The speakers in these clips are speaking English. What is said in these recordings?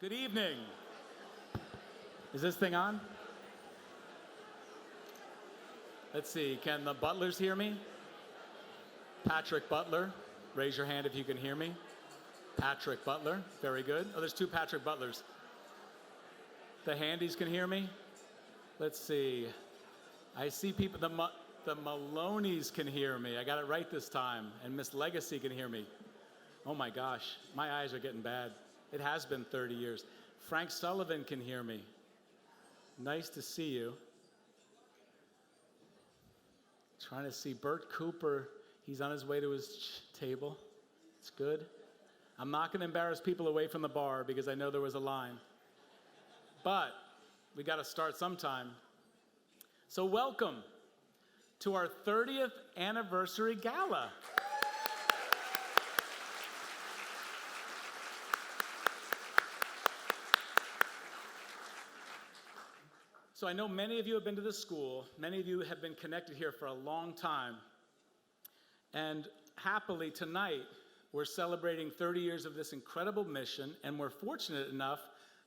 Good evening. Is this thing on? Let's see, can the butlers hear me? Patrick Butler, raise your hand if you can hear me. Patrick Butler, very good. Oh, there's two Patrick Butlers. The handies can hear me? Let's see. I see people, the Maloneys can hear me. I got it right this time. And Miss Legacy can hear me. Oh my gosh, my eyes are getting bad. It has been 30 years. Frank Sullivan can hear me. Nice to see you. Trying to see Bert Cooper. He's on his way to his table. It's good. I'm not going to embarrass people away from the bar because I know there was a line. But we got to start sometime. So welcome to our 30th anniversary gala. So I know many of you have been to this school. Many of you have been connected here for a long time. And happily tonight, we're celebrating 30 years of this incredible mission, and we're fortunate enough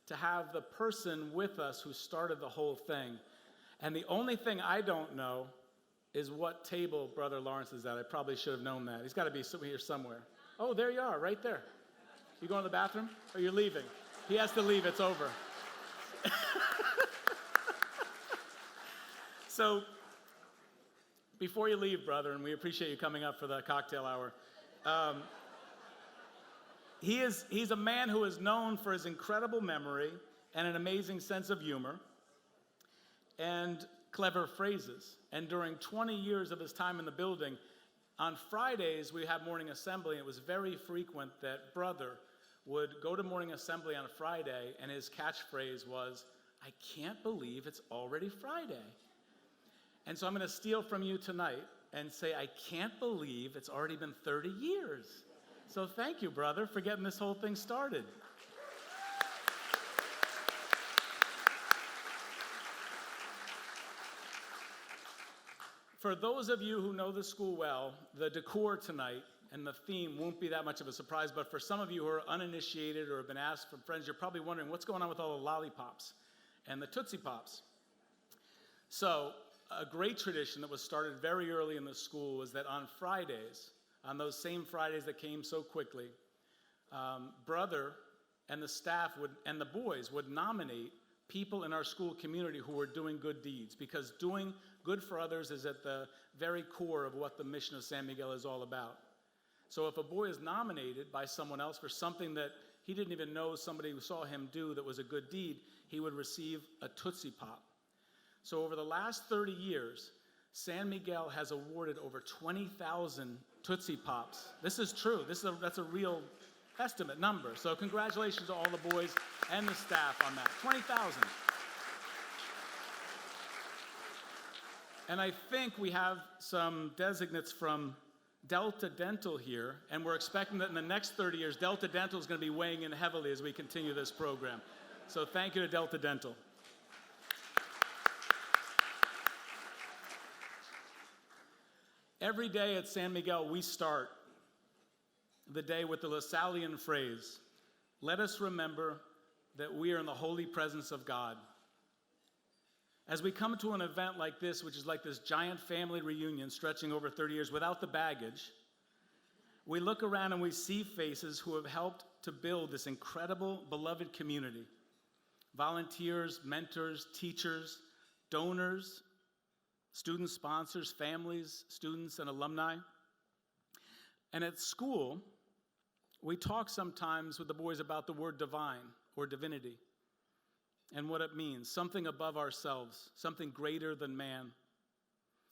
to have the person with us who started the whole thing. And the only thing I don't know is what table Brother Lawrence is at. I probably should have known that. He's got to be here somewhere. Oh, there you are, right there. You going to the bathroom? Or you're leaving? He has to leave, it's over. So, before you leave, brother, and we appreciate you coming up for the cocktail hour, he's a man who is known for his incredible memory and an amazing sense of humor and clever phrases. And during 20 years of his time in the building, on Fridays we have morning assembly. It was very frequent that brother would go to morning assembly on a Friday, and his catchphrase was, "I can't believe it's already Friday." And so I'm going to steal from you tonight and say, I can't believe it's already been 30 years. So thank you, brother, for getting this whole thing started. For those of you who know the school well, the decor tonight and the theme won't be that much of a surprise, but for some of you who are uninitiated or have been asked from friends, you're probably wondering what's going on with all the lollipops and the Tootsie Pops. So, a great tradition that was started very early in the school was that on Fridays, on those same Fridays that came so quickly, brother and the staff and the boys would nominate people in our school community who were doing good deeds, because doing good for others is at the very core of what the mission of San Miguel is all about. So if a boy is nominated by someone else for something that he didn't even know somebody who saw him do that was a good deed, he would receive a Tootsie Pop. So over the last 30 years, San Miguel has awarded over 20,000 Tootsie Pops. This is true. That's a real estimate number. So congratulations to all the boys and the staff on that. 20,000. And I think we have some designates from Delta Dental here, and we're expecting that in the next 30 years, Delta Dental is going to be weighing in heavily as we continue this program. So thank you to Delta Dental. Every day at San Miguel, we start the day with the Lasallian phrase, "Let us remember that we are in the holy presence of God." As we come to an event like this, which is like this giant family reunion stretching over 30 years without the baggage, we look around and we see faces who have helped to build this incredible, beloved community. Volunteers, mentors, teachers, donors, student sponsors, families, students, and alumni. And at school, we talk sometimes with the boys about the word divine or divinity and what it means, something above ourselves, something greater than man.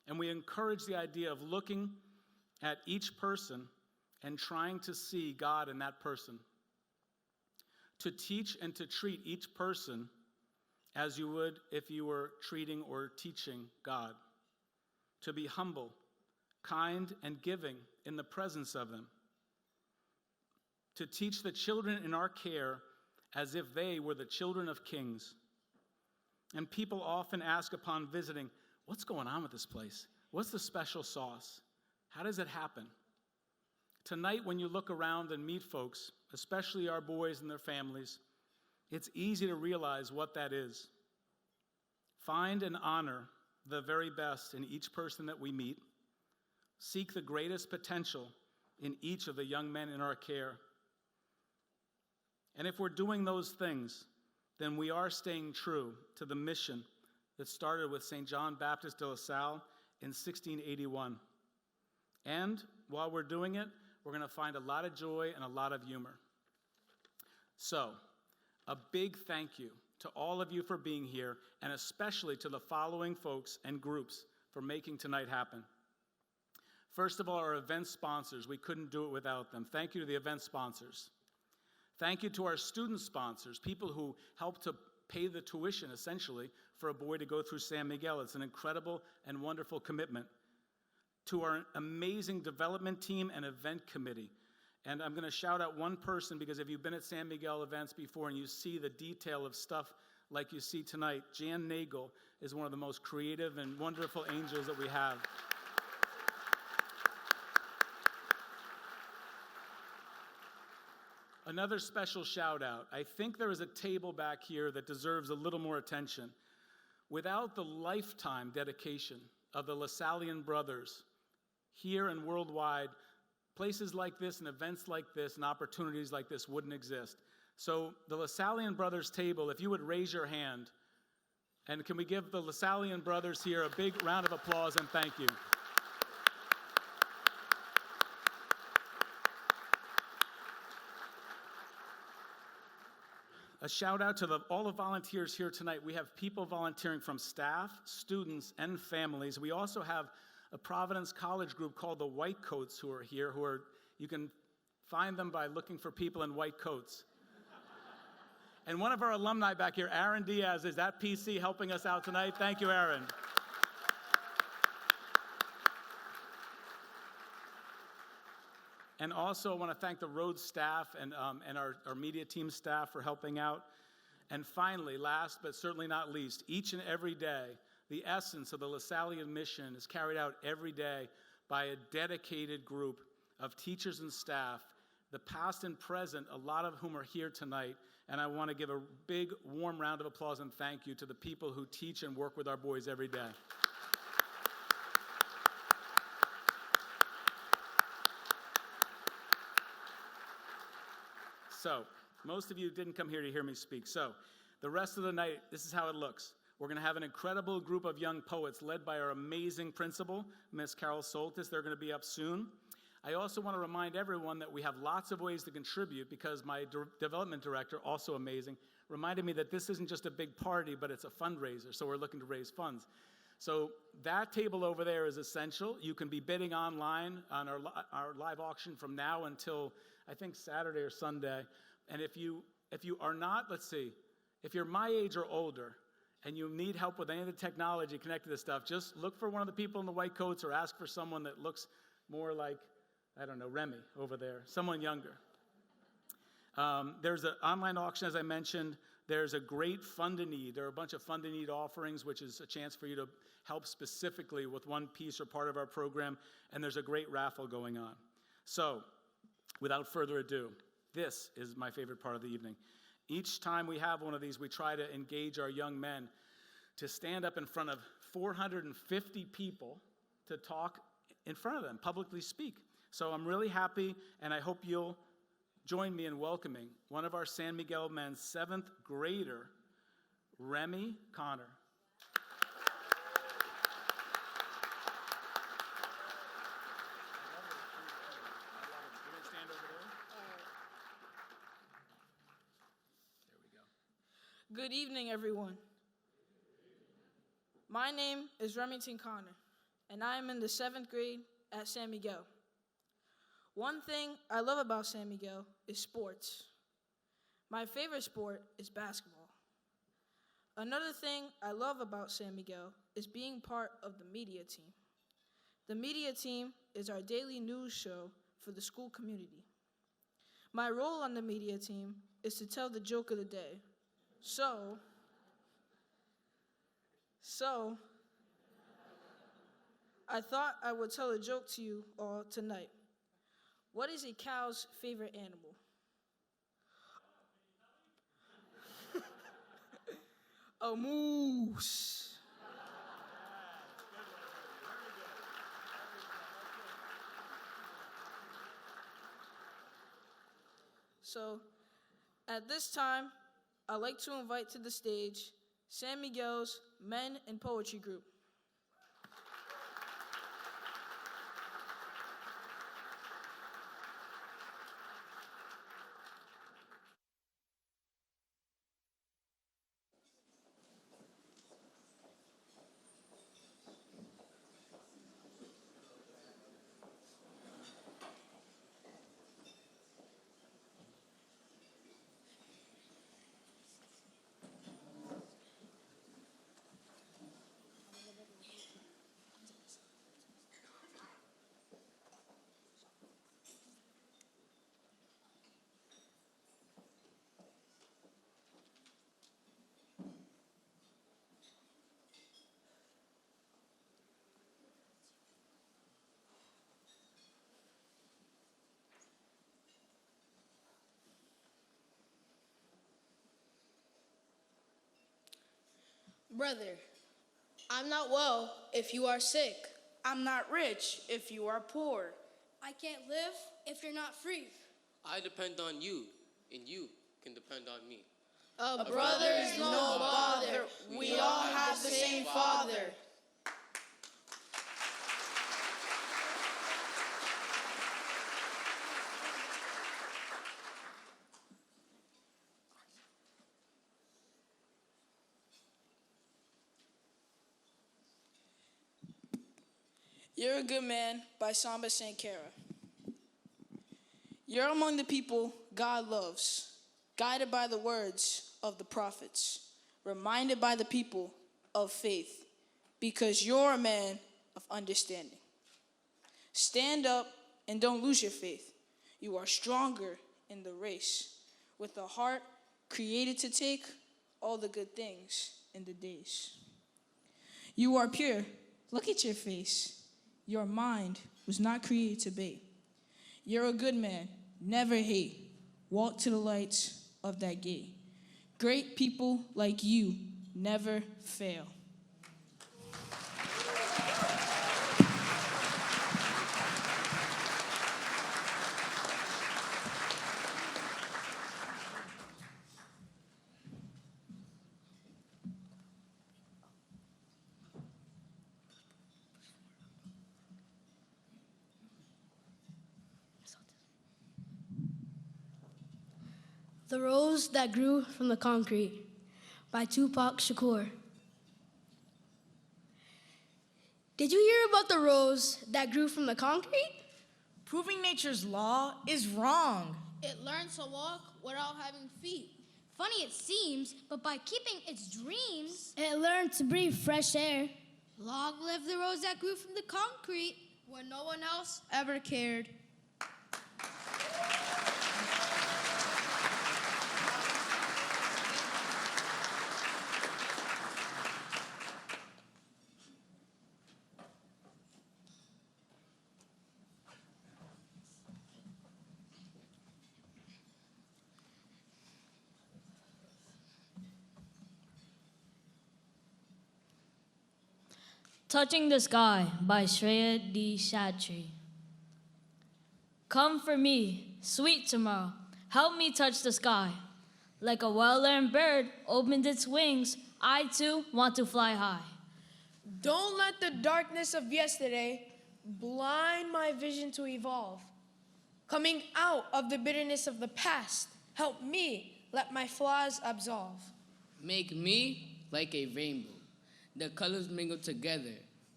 And we encourage the idea of looking at each person and trying to see God in that person. To teach and to treat each person as you would if you were treating or teaching God. To be humble, kind, and giving in the presence of them. To teach the children in our care as if they were the children of kings. And people often ask upon visiting, what's going on with this place? What's the special sauce? How does it happen? Tonight, when you look around and meet folks, especially our boys and their families, it's easy to realize what that is. Find and honor the very best in each person that we meet. Seek the greatest potential in each of the young men in our care. And if we're doing those things, then we are staying true to the mission that started with St. John Baptist de La Salle in 1681. And while we're doing it, we're going to find a lot of joy and a lot of humor. So, a big thank you to all of you for being here, and especially to the following folks and groups for making tonight happen. First of all, our event sponsors. We couldn't do it without them. Thank you to the event sponsors. Thank you to our student sponsors, people who help to pay the tuition, essentially, for a boy to go through San Miguel. It's an incredible and wonderful commitment. To our amazing development team and event committee. And I'm going to shout out one person, because if you've been at San Miguel events before and you see the detail of stuff like you see tonight, Jan Nagel is one of the most creative and wonderful angels that we have. Another special shout out. I think there is a table back here that deserves a little more attention. Without the lifetime dedication of the LaSallian brothers here and worldwide, places like this and events like this and opportunities like this wouldn't exist. So the LaSallian brothers table, if you would raise your hand, and can we give the LaSallian brothers here a big round of applause and thank you. A shout out to all the volunteers here tonight. We have people volunteering from staff, students, and families. We also have a Providence College group called the White Coats who are here, you can find them by looking for people in white coats. And one of our alumni back here, Aaron Diaz, is at PC helping us out tonight. Thank you, Aaron. And also I want to thank the Rhodes staff and our media team staff for helping out. And finally, last but certainly not least, each and every day, the essence of the LaSallian mission is carried out every day by a dedicated group of teachers and staff, the past and present, a lot of whom are here tonight. And I want to give a big, warm round of applause and thank you to the people who teach and work with our boys every day. So, most of you didn't come here to hear me speak. So, the rest of the night, this is how it looks. We're going to have an incredible group of young poets led by our amazing principal, Miss Carol Soltis. They're going to be up soon. I also want to remind everyone that we have lots of ways to contribute, because my development director, also amazing, reminded me that this isn't just a big party, but it's a fundraiser, so we're looking to raise funds. So that table over there is essential. You can be bidding online on our live auction from now until, I think, Saturday or Sunday. And if you are not, let's see, if you're my age or older and you need help with any of the technology connected to this stuff, just look for one of the people in the white coats or ask for someone that looks more like, I don't know, Remy over there, someone younger. There's an online auction, as I mentioned. There's a great Fund a Need. There are a bunch of Fund a Need offerings, which is a chance for you to help specifically with one piece or part of our program. And there's a great raffle going on. So, without further ado, this is my favorite part of the evening. Each time we have one of these, we try to engage our young men to stand up in front of 450 people to talk in front of them, publicly speak. So I'm really happy, and I hope you'll join me in welcoming one of our San Miguel men's 7th grader, Remy Connor. Good evening, everyone. My name is Remington Connor, and I am in the 7th grade at San Miguel. One thing I love about San Miguel is sports. My favorite sport is basketball. Another thing I love about San Miguel is being part of the media team. The media team is our daily news show for the school community. My role on the media team is to tell the joke of the day. So, I thought I would tell a joke to you all tonight. What is a cow's favorite animal? A moose. So, at this time, I'd like to invite to the stage San Miguel's Men in Poetry Group. Brother, I'm not well if you are sick. I'm not rich if you are poor. I can't live if you're not free. I depend on you, and you can depend on me. A brother is no bother. We all have the same Father. You're a Good Man by Samba Sankara. You're among the people God loves, guided by the words of the prophets, reminded by the people of faith, because you're a man of understanding. Stand up and don't lose your faith. You are stronger in the race, with a heart created to take all the good things in the days. You are pure. Look at your face. Your mind was not created to bait. You're a good man, never hate. Walk to the lights of that gate. Great people like you never fail. The Rose That Grew from the Concrete by Tupac Shakur. Did you hear about the rose that grew from the concrete? Proving nature's law is wrong. It learns to walk without having feet. Funny it seems, but by keeping its dreams, It learned to breathe fresh air. long live the rose that grew from the concrete when no one else ever cared. Touching the Sky by Shreya D. Shatri. Come for me, sweet tomorrow. Help me touch the sky. Like a well-learned bird opened its wings, I too want to fly high. Don't let the darkness of yesterday blind my vision to evolve. Coming out of the bitterness of the past, help me let my flaws absolve. Make me like a rainbow. The colors mingle together,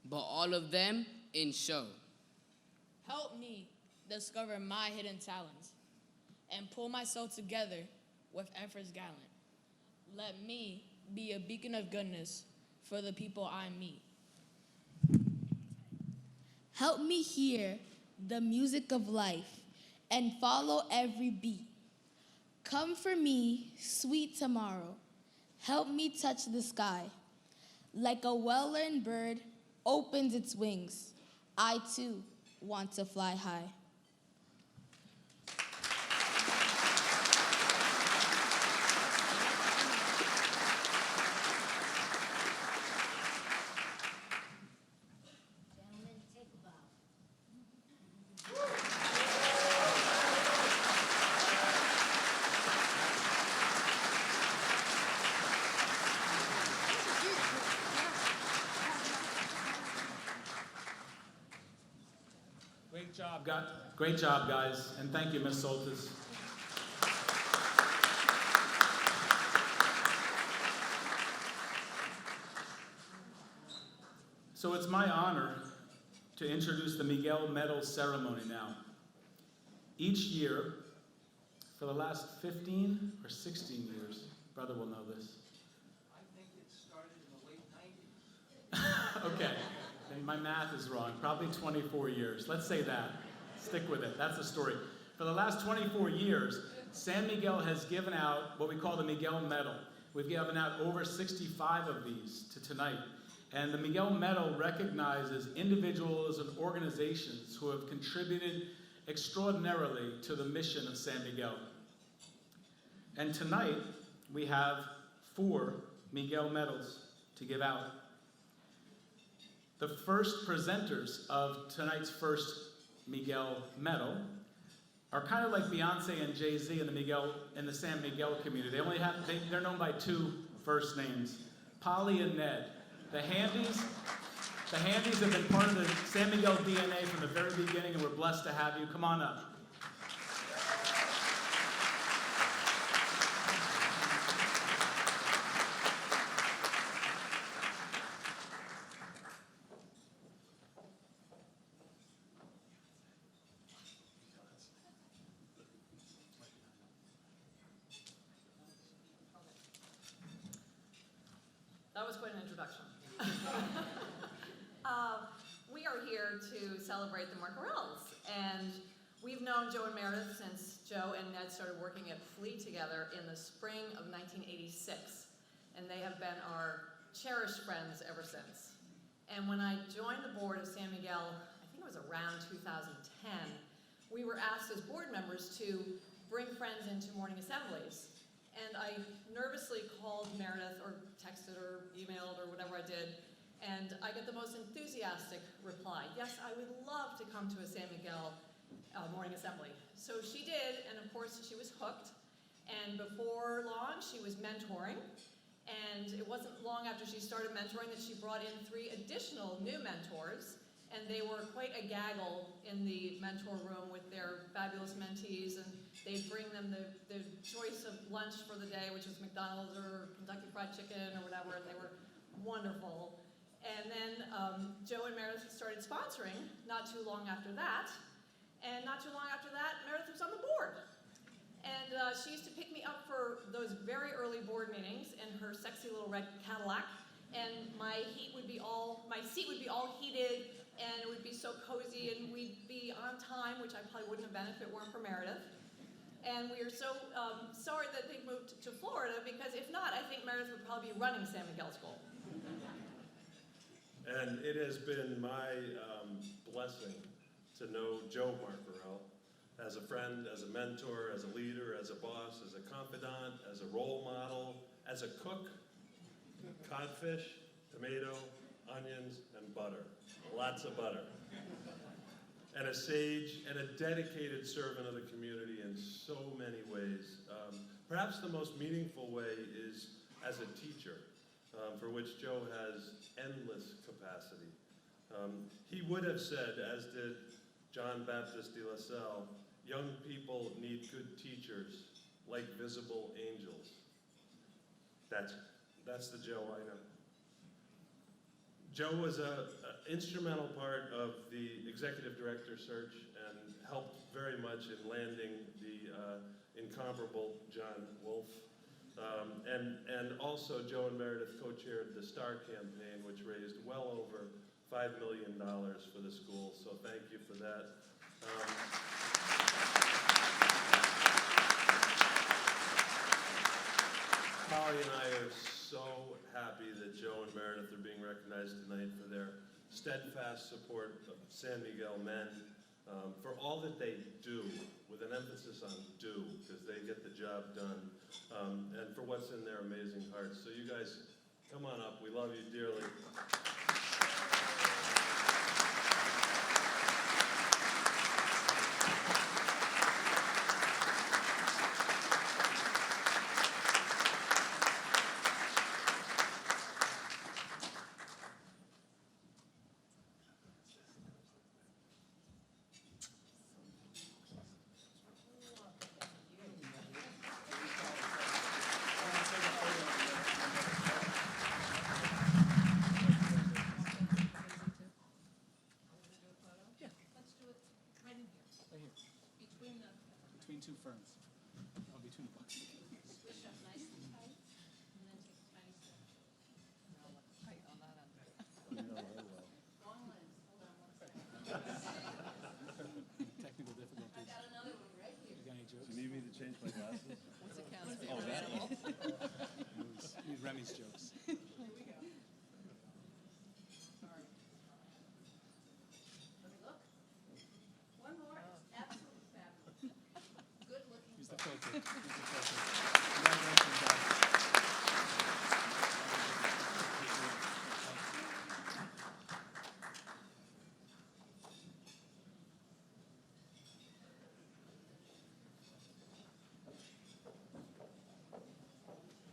but all of them in show. Help me discover my hidden talents and pull myself together with efforts gallant. Let me be a beacon of goodness for the people I meet. Help me hear the music of life and follow every beat. Come for me, sweet tomorrow. Help me touch the sky. Like a well-learned bird opens its wings, I too want to fly high. Great job, guys, and thank you, Ms. Soltis. So it's my honor to introduce the Miguel Medal ceremony now. Each year, for the last 15 or 16 years, brother will know this. I think it started in the late 90s. Okay, my math is wrong, probably 24 years. Let's say that. Stick with it, that's the story. For the last 24 years, San Miguel has given out what we call the Miguel Medal. We've given out over 65 of these to tonight. And the Miguel Medal recognizes individuals and organizations who have contributed extraordinarily to the mission of San Miguel. And tonight, we have 4 Miguel Medals to give out. The first presenters of tonight's first Miguel Medal are kind of like Beyonce and Jay-Z in the San Miguel community. They're known by 2 first names, Polly and Ned. The Handies have been part of the San Miguel DNA from the very beginning, and we're blessed to have you. Come on up. That was quite an introduction. We are here to celebrate the Marcarells, and we've known Joe and Meredith since Joe and Ned started working at Flea together in the spring of 1986, and they have been our cherished friends ever since. And when I joined the board of San Miguel, I think it was around 2010, we were asked as board members to bring friends into morning assemblies. And I nervously called Meredith, or texted or emailed or whatever I did, and I got the most enthusiastic reply. Yes, I would love to come to a San Miguel morning assembly. So she did, and of course she was hooked. And before long, she was mentoring. And it wasn't long after she started mentoring that she brought in 3 additional new mentors. And they were quite a gaggle in the mentor room with their fabulous mentees, and they'd bring them the choice of lunch for the day, which was McDonald's or Kentucky Fried Chicken or whatever, and they were wonderful. And then Joe and Meredith started sponsoring not too long after that, and not too long after that, Meredith was on the board. And she used to pick me up for those very early board meetings in her sexy little red Cadillac, and my seat would be all heated, and it would be so cozy, and we'd be on time, which I probably wouldn't have been if it weren't for Meredith. And we are so sorry that they moved to Florida, because if not, I think Meredith would probably be running San Miguel School. And it has been my blessing to know Joe Marcarell as a friend, as a mentor, as a leader, as a boss, as a confidant, as a role model, as a cook, codfish, tomato, onions, and butter. Lots of butter. And a sage and a dedicated servant of the community in so many ways. Perhaps the most meaningful way is as a teacher, for which Joe has endless capacity. He would have said, as did John Baptist de La Salle, young people need good teachers like visible angels. That's the Joe I know. Joe was an instrumental part of the executive director search and helped very much in landing the incomparable John Wolfe. And also Joe and Meredith co-chaired the STAR campaign, which raised well over $5 million for the school, so thank you for that. Polly and I are so happy that Joe and Meredith are being recognized tonight for their steadfast support of San Miguel men, for all that they do, with an emphasis on do, because they get the job done, and for what's in their amazing hearts. So you guys, come on up. We love you dearly. these jokes. One more. Absolutely fabulous. Good looking. Use the filter. Use the filter. Congratulations, guys.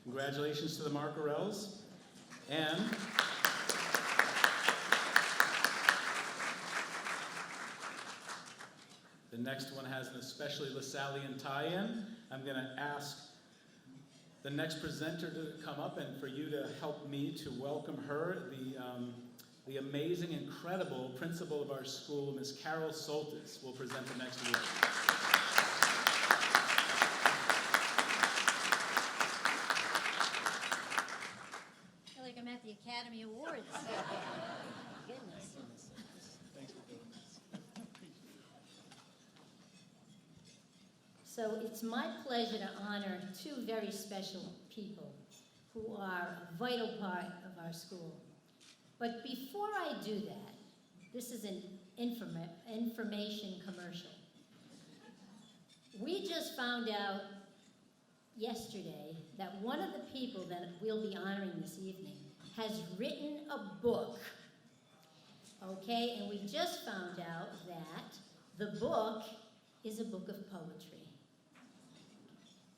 Congratulations to the Markarells. And the next one has an especially Lasallian tie-in. I'm going to ask the next presenter to come up and for you to help me to welcome her, the amazing, incredible principal of our school, Ms. Carol Soltis, will present the next award. I feel like I'm at the Academy Awards. Goodness. Thanks for doing this. So it's my pleasure to honor two very special people who are a vital part of our school. But before I do that, this is an information commercial. We just found out yesterday that one of the people that we'll be honoring this evening has written a book. Okay, and we just found out that the book is a book of poetry.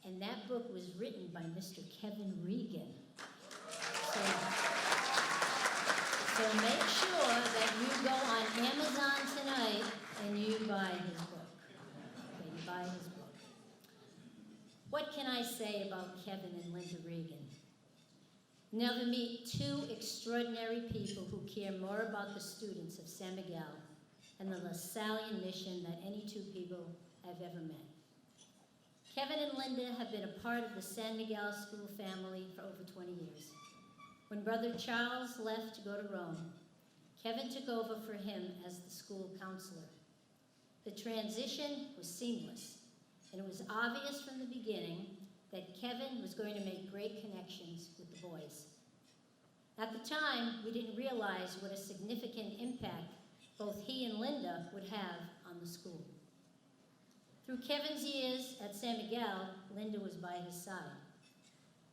And that book was written by Mr. Kevin Regan. So make sure that you go on Amazon tonight and you buy his book. Okay, you buy his book. What can I say about Kevin and Linda Regan? Never meet two extraordinary people who care more about the students of San Miguel and the Lasallian mission than any two people I've ever met. Kevin and Linda have been a part of the San Miguel school family for over 20 years. When Brother Charles left to go to Rome, Kevin took over for him as the school counselor. The transition was seamless, and it was obvious from the beginning that Kevin was going to make great connections with the boys. At the time, we didn't realize what a significant impact both he and Linda would have on the school. Through Kevin's years at San Miguel, Linda was by his side.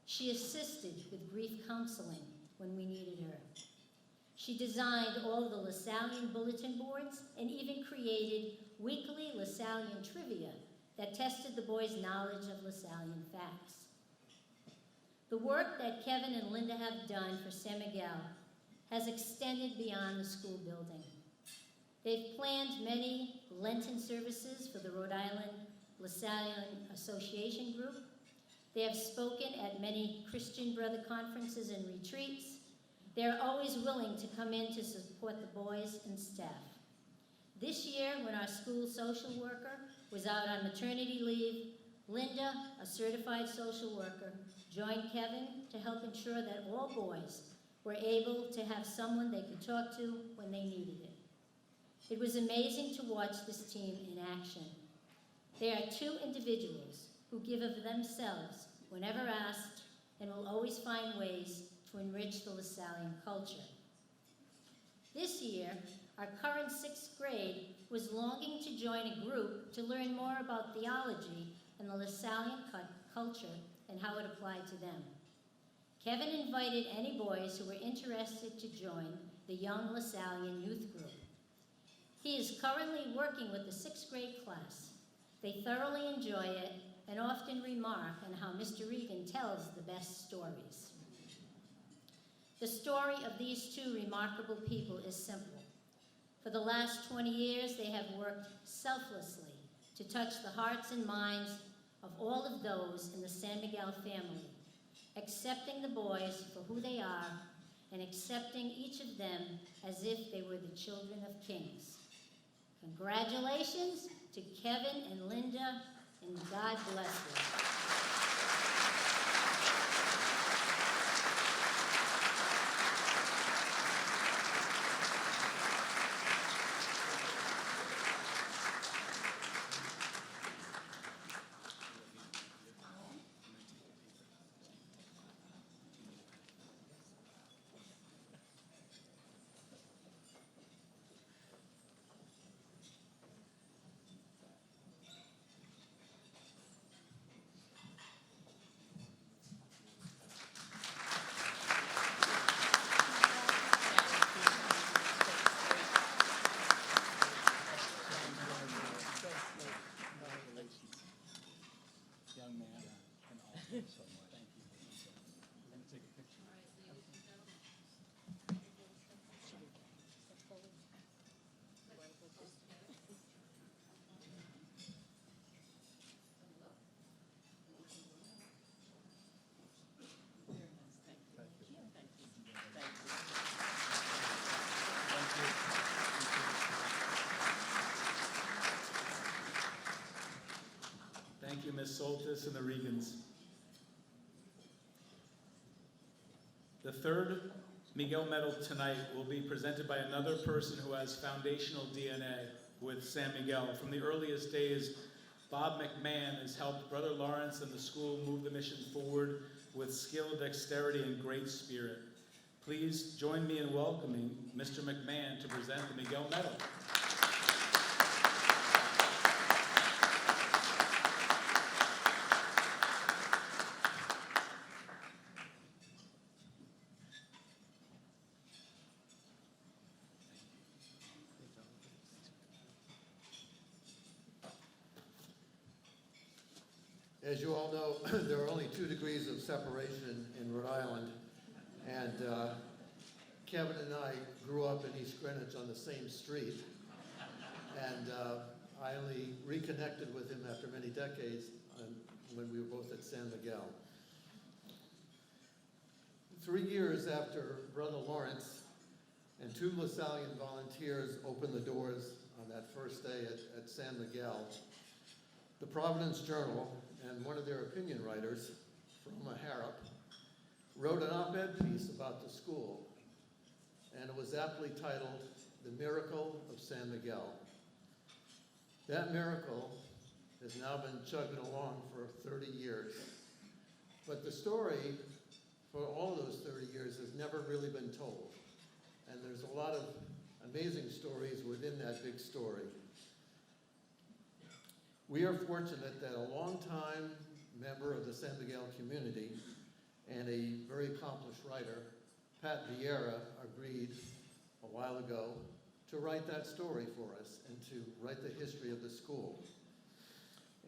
She assisted with grief counseling when we needed her. She designed all the Lasallian bulletin boards and even created weekly Lasallian trivia that tested the boys' knowledge of Lasallian facts. The work that Kevin and Linda have done for San Miguel has extended beyond the school building. They've planned many Lenten services for the Rhode Island Lasallian Association Group. They have spoken at many Christian Brother conferences and retreats. They're always willing to come in to support the boys and staff. This year, when our school social worker was out on maternity leave, Linda, a certified social worker, joined Kevin to help ensure that all boys were able to have someone they could talk to when they needed it. It was amazing to watch this team in action. They are two individuals who give of themselves whenever asked and will always find ways to enrich the Lasallian culture. This year, our current 6th grade was longing to join a group to learn more about theology and the Lasallian culture and how it applied to them. Kevin invited any boys who were interested to join the Young Lasallian Youth Group. He is currently working with the 6th grade class. They thoroughly enjoy it and often remark on how Mr. Regan tells the best stories. The story of these two remarkable people is simple. For the last 20 years, they have worked selflessly to touch the hearts and minds of all of those in the San Miguel family, accepting the boys for who they are and accepting each of them as if they were the children of kings. Congratulations to Kevin and Linda, and God bless them. Soltis and the Regans. The third Miguel Medal tonight will be presented by another person who has foundational DNA with San Miguel. From the earliest days, Bob McMahon has helped Brother Lawrence and the school move the mission forward with skill, dexterity, and great spirit. Please join me in welcoming Mr. McMahon to present the Miguel Medal. As you all know, there are only 2 degrees of separation in Rhode Island, and Kevin and I grew up in East Greenwich on the same street, and I only reconnected with him after many decades when we were both at San Miguel. 3 years after Brother Lawrence and 2 LaSallian volunteers opened the doors on that first day at San Miguel, the Providence Journal and one of their opinion writers, Froma Harrop, wrote an op-ed piece about the school, and it was aptly titled, "The Miracle of San Miguel." That miracle has now been chugging along for 30 years, but the story for all those 30 years has never really been told, and there's a lot of amazing stories within that big story. We are fortunate that a longtime member of the San Miguel community and a very accomplished writer, Pat Vieira, agreed a while ago to write that story for us and to write the history of the school.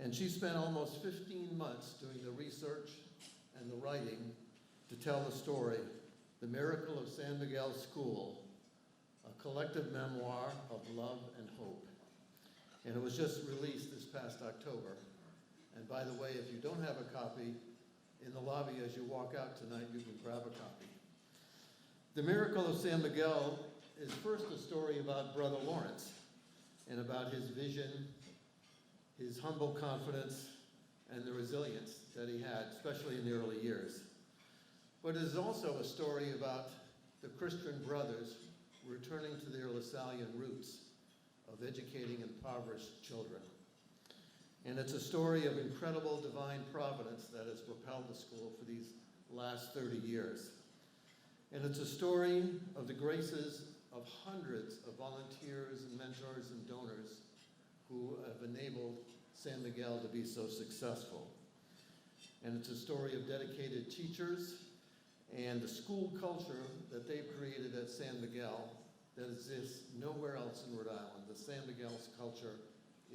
And she spent almost 15 months doing the research and the writing to tell the story, The Miracle of San Miguel School, a collective memoir of love and hope. And it was just released this past October. And by the way, if you don't have a copy, in the lobby as you walk out tonight, you can grab a copy. The Miracle of San Miguel is first a story about Brother Lawrence and about his vision, his humble confidence, and the resilience that he had, especially in the early years. But it is also a story about the Christian brothers returning to their LaSallian roots of educating impoverished children. And it's a story of incredible divine providence that has propelled the school for these last 30 years. And it's a story of the graces of hundreds of volunteers and mentors and donors who have enabled San Miguel to be so successful. And it's a story of dedicated teachers and the school culture that they've created at San Miguel that exists nowhere else in Rhode Island. The San Miguel's culture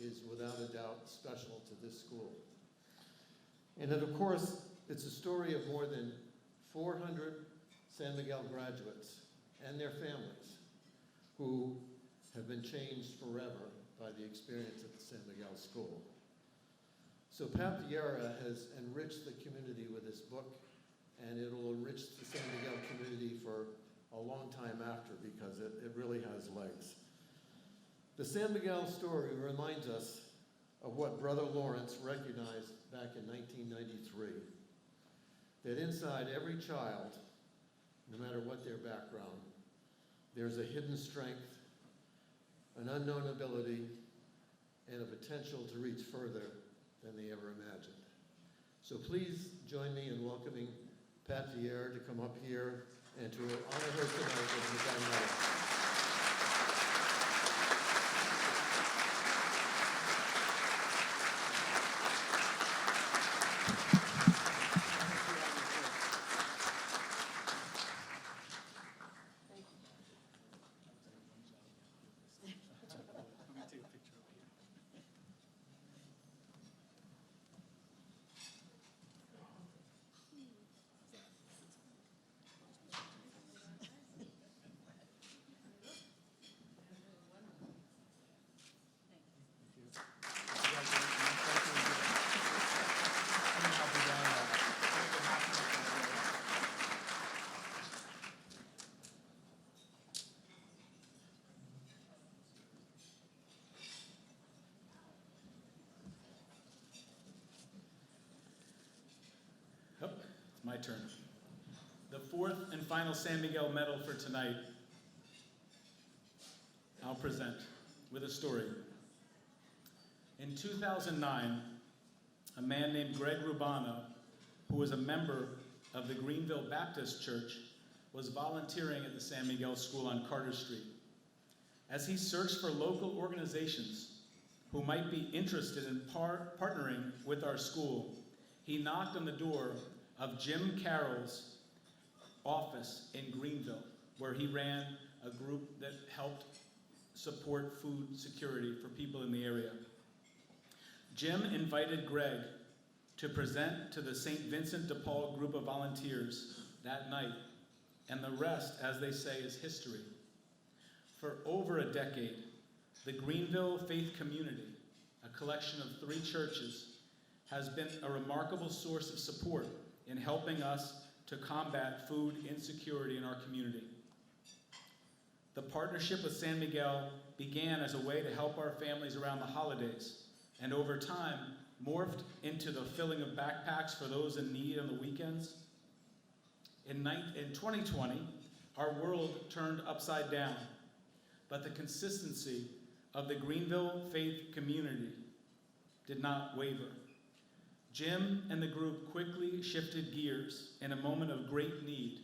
is without a doubt special to this school. And then, of course, it's a story of more than 400 San Miguel graduates and their families who have been changed forever by the experience at the San Miguel School. So Pat Vieira has enriched the community with this book, and it will enrich the San Miguel community for a long time after, because it really has legs. The San Miguel story reminds us of what Brother Lawrence recognized back in 1993, that inside every child, no matter what their background, there's a hidden strength, an unknown ability, and a potential to reach further than they ever imagined. So please join me in welcoming Pat Vieira to come up here and to honor her tonight with the Miguel Medal. turn. The fourth and final San Miguel medal for tonight, I'll present with a story. In 2009, a man named Greg Rubana, who was a member of the Greenville Baptist Church, was volunteering at the San Miguel School on Carter Street. As he searched for local organizations who might be interested in partnering with our school, he knocked on the door of Jim Carroll's office in Greenville, where he ran a group that helped support food security for people in the area. Jim invited Greg to present to the St. Vincent de Paul group of volunteers that night, and the rest, as they say, is history. For over a decade, the Greenville Faith Community, a collection of 3 churches, has been a remarkable source of support in helping us to combat food insecurity in our community. The partnership with San Miguel began as a way to help our families around the holidays, and over time morphed into the filling of backpacks for those in need on the weekends. In 2020, our world turned upside down, but the consistency of the Greenville Faith Community did not waver. Jim and the group quickly shifted gears in a moment of great need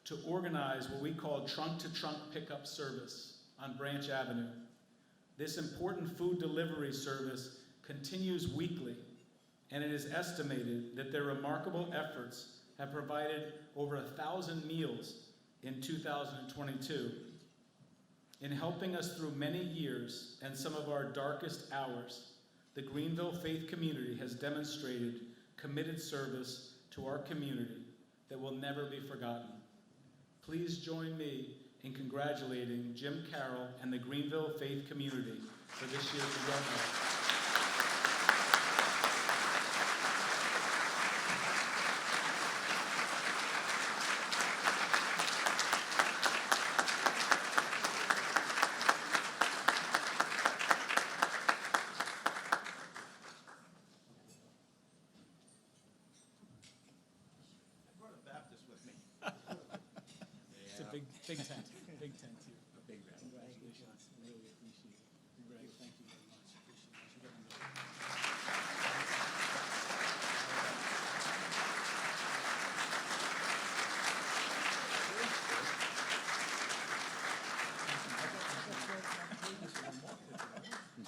to organize what we call trunk-to-trunk pickup service on Branch Avenue. This important food delivery service continues weekly, and it is estimated that their remarkable efforts have provided over 1,000 meals in 2022. In helping us through many years and some of our darkest hours, the Greenville Faith Community has demonstrated committed service to our community that will never be forgotten. Please join me in congratulating Jim Carroll and the Greenville Faith Community for this year's Miguel Medal.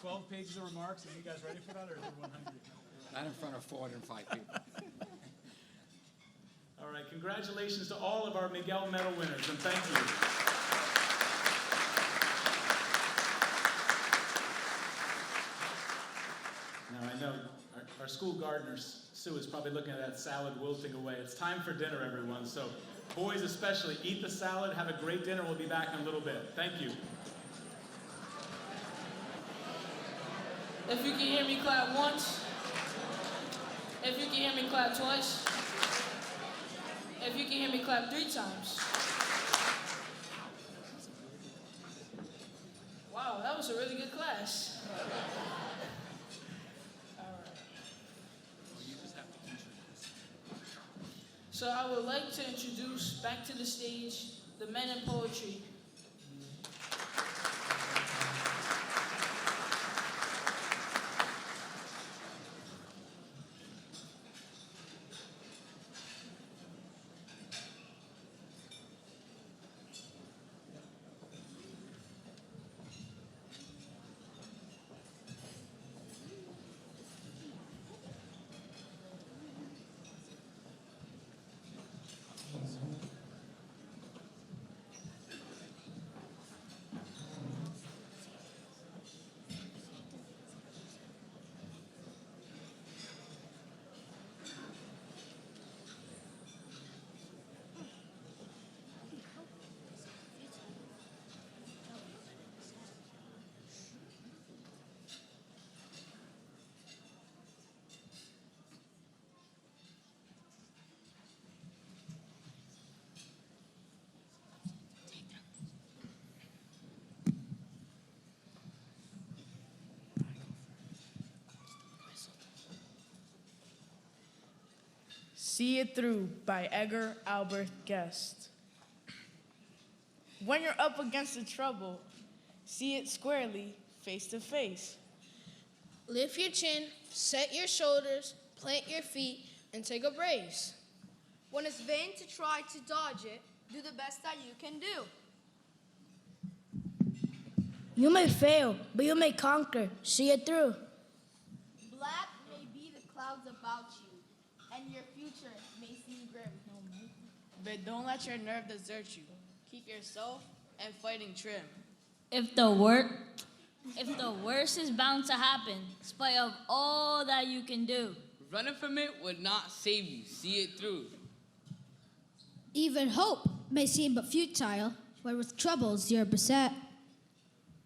12 pages of remarks. Are you guys ready for that, or is everyone hungry? Not in front of 405 people. All right, congratulations to all of our Miguel Medal winners, and thank you. Now, I know our school gardener, Sue, is probably looking at that salad wilting away. It's time for dinner, everyone. So, boys especially, eat the salad, have a great dinner. We'll be back in a little bit. Thank you. If you can hear me, clap once. If you can hear me, clap twice. If you can hear me, clap 3 times. Wow, that was a really good class. All right. So I would like to introduce back to the stage the men in poetry. See It Through by Edgar Albert Guest. When you're up against the trouble, see it squarely, face to face. Lift your chin, set your shoulders, plant your feet, and take a brace. When it's vain to try to dodge it, do the best that you can do. You may fail, but you may conquer. See it through. Black may be the clouds about you, and your future may seem grim. But don't let your nerve desert you. Keep yourself and fighting trim. If the worst is bound to happen, in spite of all that you can do. Running from it would not save you. See it through. Even hope may seem but futile, where with troubles you're beset.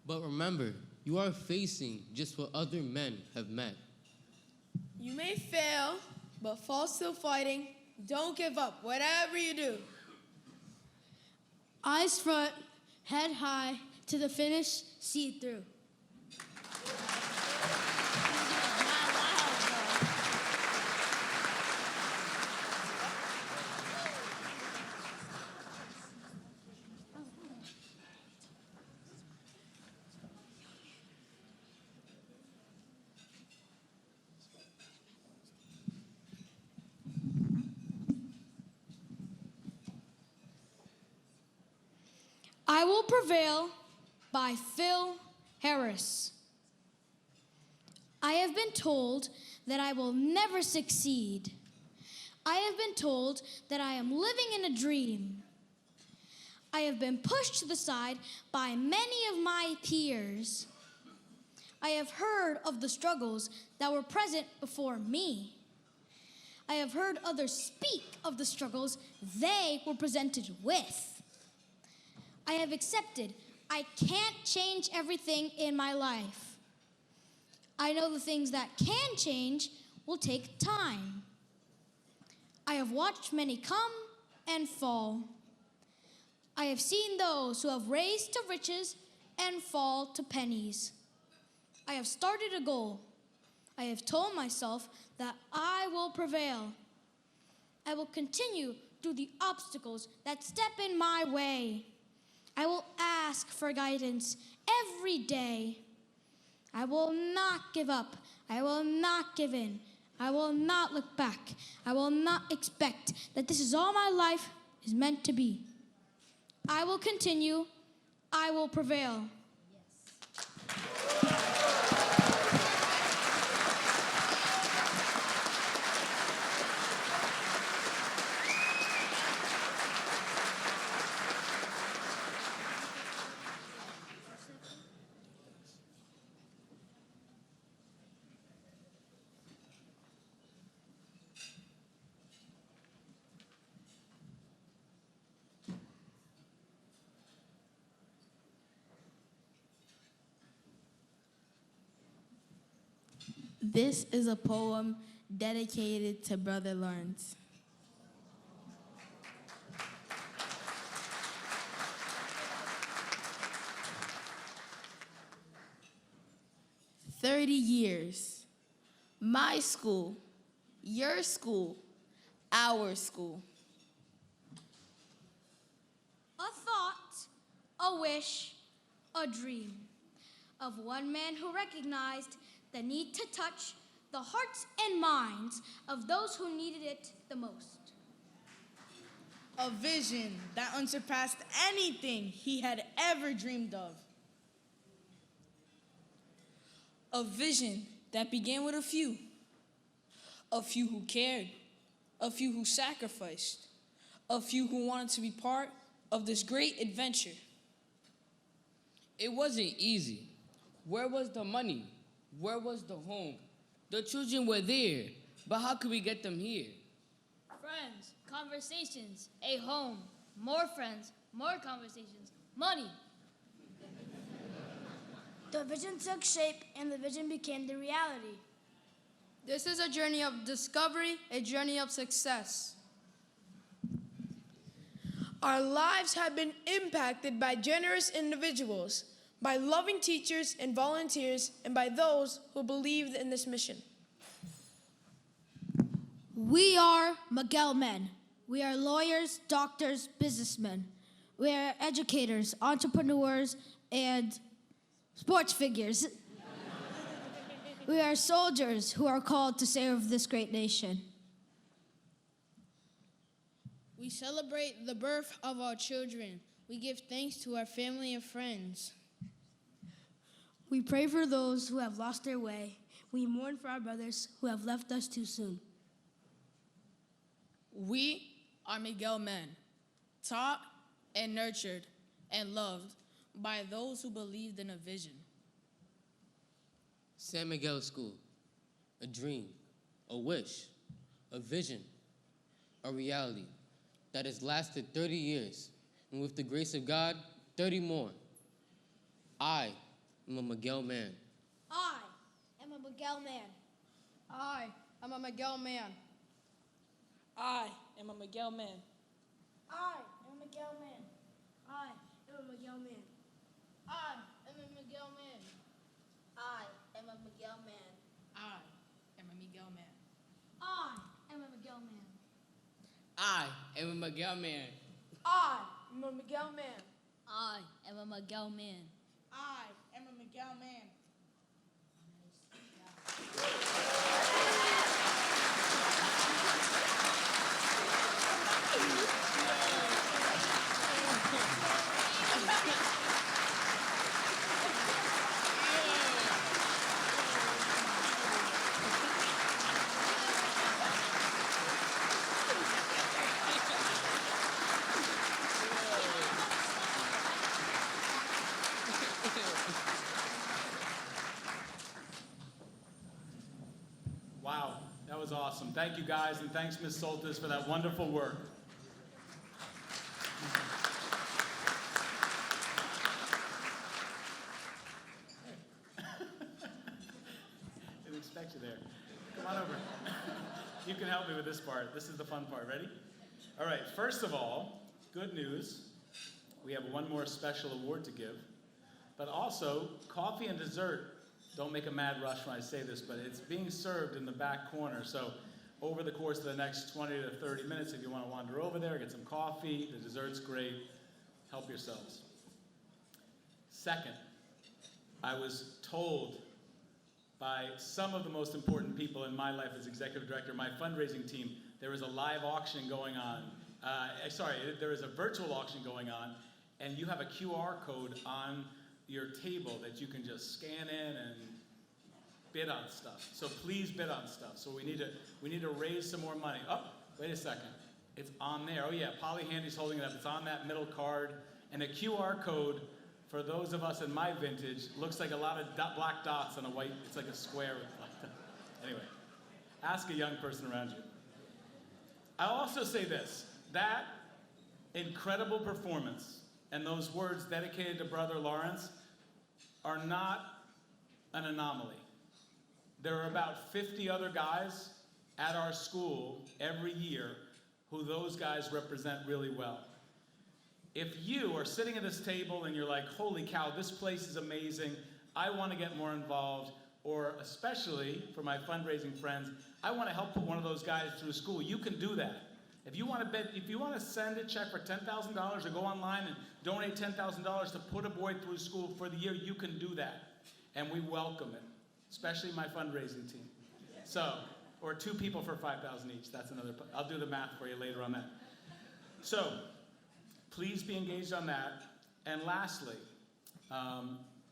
But remember, you are facing just what other men have met. You may fail, but fall still fighting. Don't give up, whatever you do. Eyes front, head high, to the finish, see it through. I Will Prevail by Phil Harris. I have been told that I will never succeed. I have been told that I am living in a dream. I have been pushed to the side by many of my peers. I have heard of the struggles that were present before me. I have heard others speak of the struggles they were presented with. I have accepted I can't change everything in my life. I know the things that can change will take time. I have watched many come and fall. I have seen those who have raised to riches and fall to pennies. I have started a goal. I have told myself that I will prevail. I will continue through the obstacles that step in my way. I will ask for guidance every day. I will not give up. I will not give in. I will not look back. I will not expect that this is all my life is meant to be. I will continue. I will prevail. This is a poem dedicated to Brother Lawrence. "30 years. My school, your school, our school. A thought, a wish, a dream of one man who recognized the need to touch the hearts and minds of those who needed it the most. A vision that unsurpassed anything he had ever dreamed of. A vision that began with a few who cared, a few who sacrificed, a few who wanted to be part of this great adventure. It wasn't easy. Where was the money? Where was the home? The children were there, but how could we get them here? Friends, conversations, a home, more friends, more conversations, money. The vision took shape and the vision became the reality. This is a journey of discovery, a journey of success. Our lives have been impacted by generous individuals, by loving teachers and volunteers, and by those who believed in this mission. We are Miguel men. We are lawyers, doctors, businessmen. We are educators, entrepreneurs, and sports figures. We are soldiers who are called to serve this great nation. We celebrate the birth of our children. We give thanks to our family and friends. We pray for those who have lost their way. We mourn for our brothers who have left us too soon. We are Miguel men, taught and nurtured and loved by those who believed in a vision. San Miguel School, a dream, a wish, a vision, a reality that has lasted 30 years, and with the grace of God, 30 more. I am a Miguel man. I am a Miguel man. I am a Miguel man. I am a Miguel man. I am a Miguel man. I am a Miguel man. I am a Miguel man. I am a Miguel man. I am a Miguel man. I am a Miguel man. I am a Miguel man. I am a Miguel man. I am a Miguel man. I am a Miguel man. Wow, that was awesome. Thank you guys, and thanks Ms. Soltis for that wonderful work. Didn't expect you there. Come on over. You can help me with this part. This is the fun part. Ready? All right, first of all, good news. We have one more special award to give, but also coffee and dessert. Don't make a mad rush when I say this, but it's being served in the back corner. So over the course of the next 20 to 30 minutes, if you want to wander over there, get some coffee, the dessert's great, help yourselves. Second, I was told by some of the most important people in my life as executive director, my fundraising team, there is a live auction going on. There is a virtual auction going on, and you have a QR code on your table that you can just scan in and bid on stuff. So please bid on stuff. So we need to raise some more money. Oh, wait a second. It's on there. Oh yeah, Polly Handy's holding it up. It's on that middle card. And the QR code, for those of us in my vintage, looks like a lot of black dots on a white, it's like a square with black dots. Anyway, ask a young person around you. I'll also say this, that incredible performance and those words dedicated to Brother Lawrence are not an anomaly. There are about 50 other guys at our school every year who those guys represent really well. If you are sitting at this table and you're like, holy cow, this place is amazing, I want to get more involved, or especially for my fundraising friends, I want to help put one of those guys through school, you can do that. If you want to send a check for $10,000 or go online and donate $10,000 to put a boy through school for the year, you can do that. And we welcome it, especially my fundraising team. So, or 2 people for $5,000 each. That's another, I'll do the math for you later on that. So, please be engaged on that. And lastly,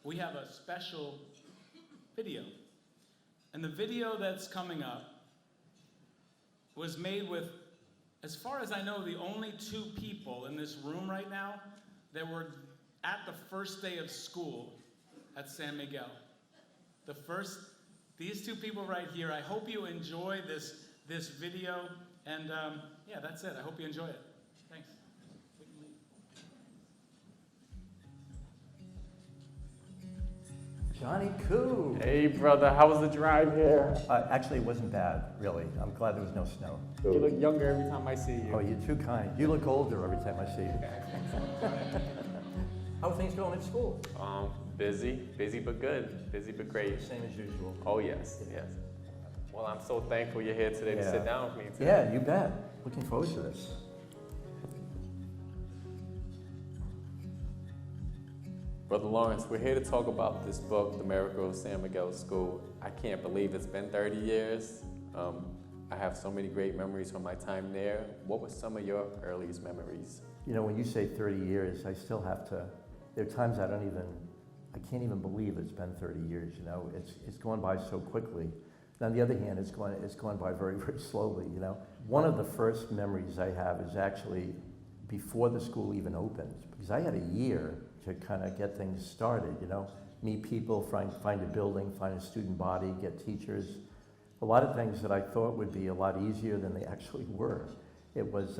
we have a special video. And the video that's coming up was made with, as far as I know, the only 2 people in this room right now that were at the first day of school at San Miguel. These 2 people right here, I hope you enjoy this video, and yeah, that's it. I hope you enjoy it. Thanks. Johnny Coo. Hey, brother, how was the drive here? Actually, it wasn't bad, really. I'm glad there was no snow. You look younger every time I see you. Oh, you're too kind. You look older every time I see you. How are things going at school? Busy but good. Busy but great. Same as usual. Oh, yes, yes. Well, I'm so thankful you're here today to sit down with me today. Yeah, you bet. Looking forward to this. Brother Lawrence, we're here to talk about this book, The Miracle of San Miguel School. I can't believe it's been 30 years. I have so many great memories from my time there. What were some of your earliest memories? You know, when you say 30 years, I still have to, there are times I can't even believe it's been 30 years, you know. It's gone by so quickly. And on the other hand, it's gone by very, very slowly, you know. One of the first memories I have is actually before the school even opened, because I had a year to kind of get things started, you know. Meet people, find a building, find a student body, get teachers. A lot of things that I thought would be a lot easier than they actually were. It was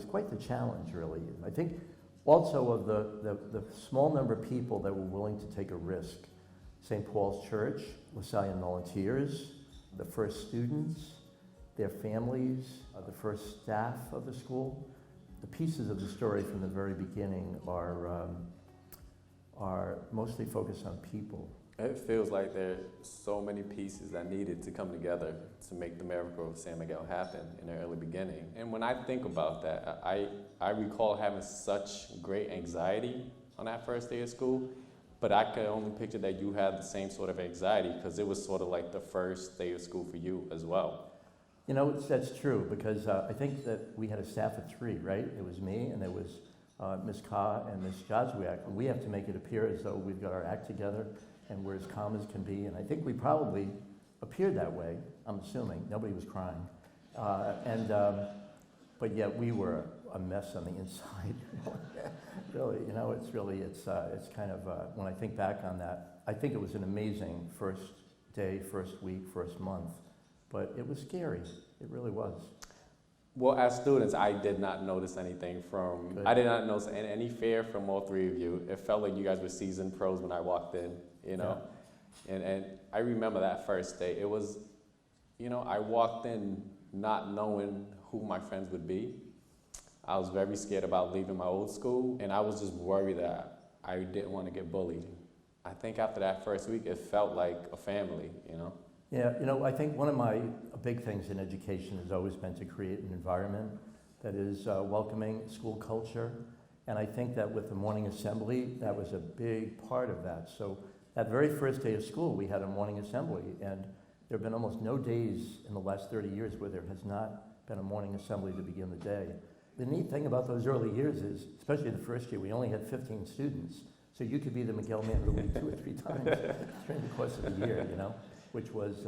quite the challenge, really. I think also of the small number of people that were willing to take a risk. St. Paul's Church, LaSallian Volunteers, the first students, their families, the first staff of the school. The pieces of the story from the very beginning are mostly focused on people. It feels like there are so many pieces that needed to come together to make the miracle of San Miguel happen in the early beginning. And when I think about that, I recall having such great anxiety on that first day of school, but I could only picture that you had the same sort of anxiety because it was sort of like the first day of school for you as well. You know, that's true, because I think that we had a staff of 3, right? It was me, and there was Ms. Ka and Ms. Jazwiak. And we have to make it appear as though we've got our act together and we're as calm as can be. And I think we probably appeared that way, I'm assuming. Nobody was crying. But yet we were a mess on the inside. Really, you know, it's kind of, when I think back on that, I think it was an amazing first day, first week, first month. But it was scary. It really was. Well, as students, I did not notice anything from, Good. I did not notice any fear from all 3 of you. It felt like you guys were seasoned pros when I walked in, you know? Yeah. And I remember that first day. It was, you know, I walked in not knowing who my friends would be. I was very scared about leaving my old school, and I was just worried that I didn't want to get bullied. I think after that first week, it felt like a family, you know? Yeah, you know, I think one of my big things in education has always been to create an environment that is welcoming, school culture. And I think that with the morning assembly, that was a big part of that. So that very first day of school, we had a morning assembly. And there have been almost no days in the last 30 years where there has not been a morning assembly to begin the day. The neat thing about those early years is, especially the first year, we only had 15 students. So you could be the Miguel Man of the Week 2 or 3 times during the course of the year, you know? Which was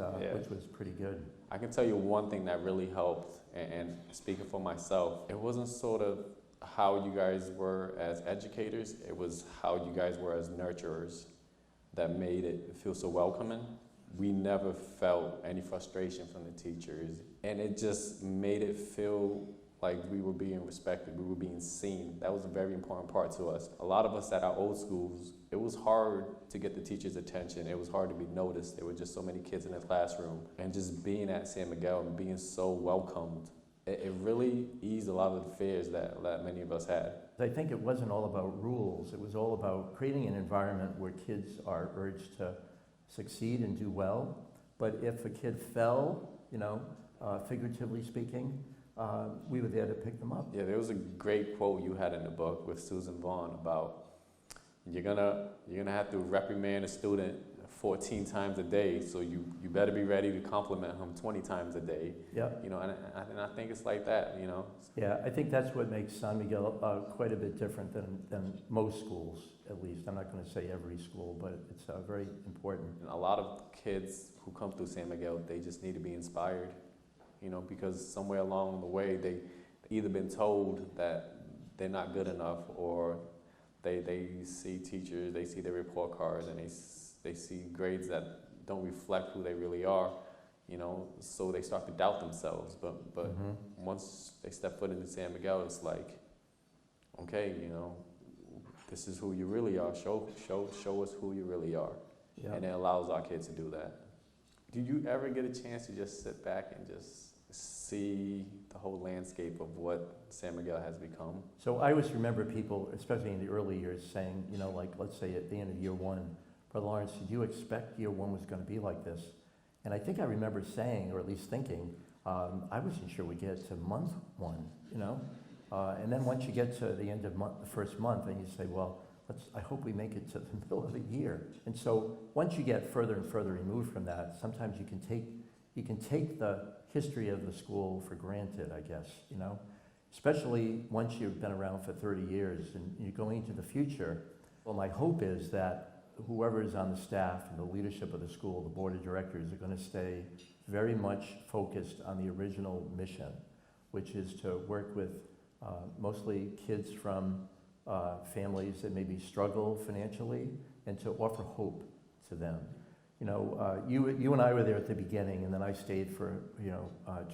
pretty good. I can tell you one thing that really helped, and speaking for myself, it wasn't sort of how you guys were as educators, it was how you guys were as nurturers that made it feel so welcoming. We never felt any frustration from the teachers, and it just made it feel like we were being respected, we were being seen. That was a very important part to us. A lot of us at our old schools, it was hard to get the teachers' attention. It was hard to be noticed. There were just so many kids in the classroom. And just being at San Miguel and being so welcomed, it really eased a lot of the fears that many of us had. I think it wasn't all about rules. It was all about creating an environment where kids are urged to succeed and do well. But if a kid fell, you know, figuratively speaking, we were there to pick them up. Yeah, there was a great quote you had in the book with Susan Vaughn about you're gonna have to reprimand a student 14 times a day, so you better be ready to compliment him 20 times a day. Yeah. You know, and I think it's like that, you know. Yeah, I think that's what makes San Miguel quite a bit different than most schools, at least. I'm not going to say every school, but it's very important. And a lot of kids who come through San Miguel, they just need to be inspired. You know, because somewhere along the way, they either been told that they're not good enough, or they see teachers, they see their report cards, and they see grades that don't reflect who they really are, you know, so they start to doubt themselves. But once they step foot into San Miguel, it's like, okay, you know, this is who you really are. Show us who you really are. Yeah. And it allows our kids to do that. Do you ever get a chance to just sit back and just see the whole landscape of what San Miguel has become? So I always remember people, especially in the early years, saying, you know, like, let's say at the end of year 1, Brother Lawrence, did you expect year 1 was going to be like this? And I think I remember saying, or at least thinking, I wasn't sure we'd get to month one, you know? And then once you get to the end of the first month, then you say, well, I hope we make it to the middle of the year. And so once you get further and further removed from that, sometimes you can take the history of the school for granted, I guess, you know? Especially once you've been around for 30 years and you're going into the future. Well, my hope is that whoever is on the staff and the leadership of the school, the board of directors, are going to stay very much focused on the original mission, which is to work with mostly kids from families that maybe struggle financially and to offer hope to them. You know, you and I were there at the beginning, and then I stayed for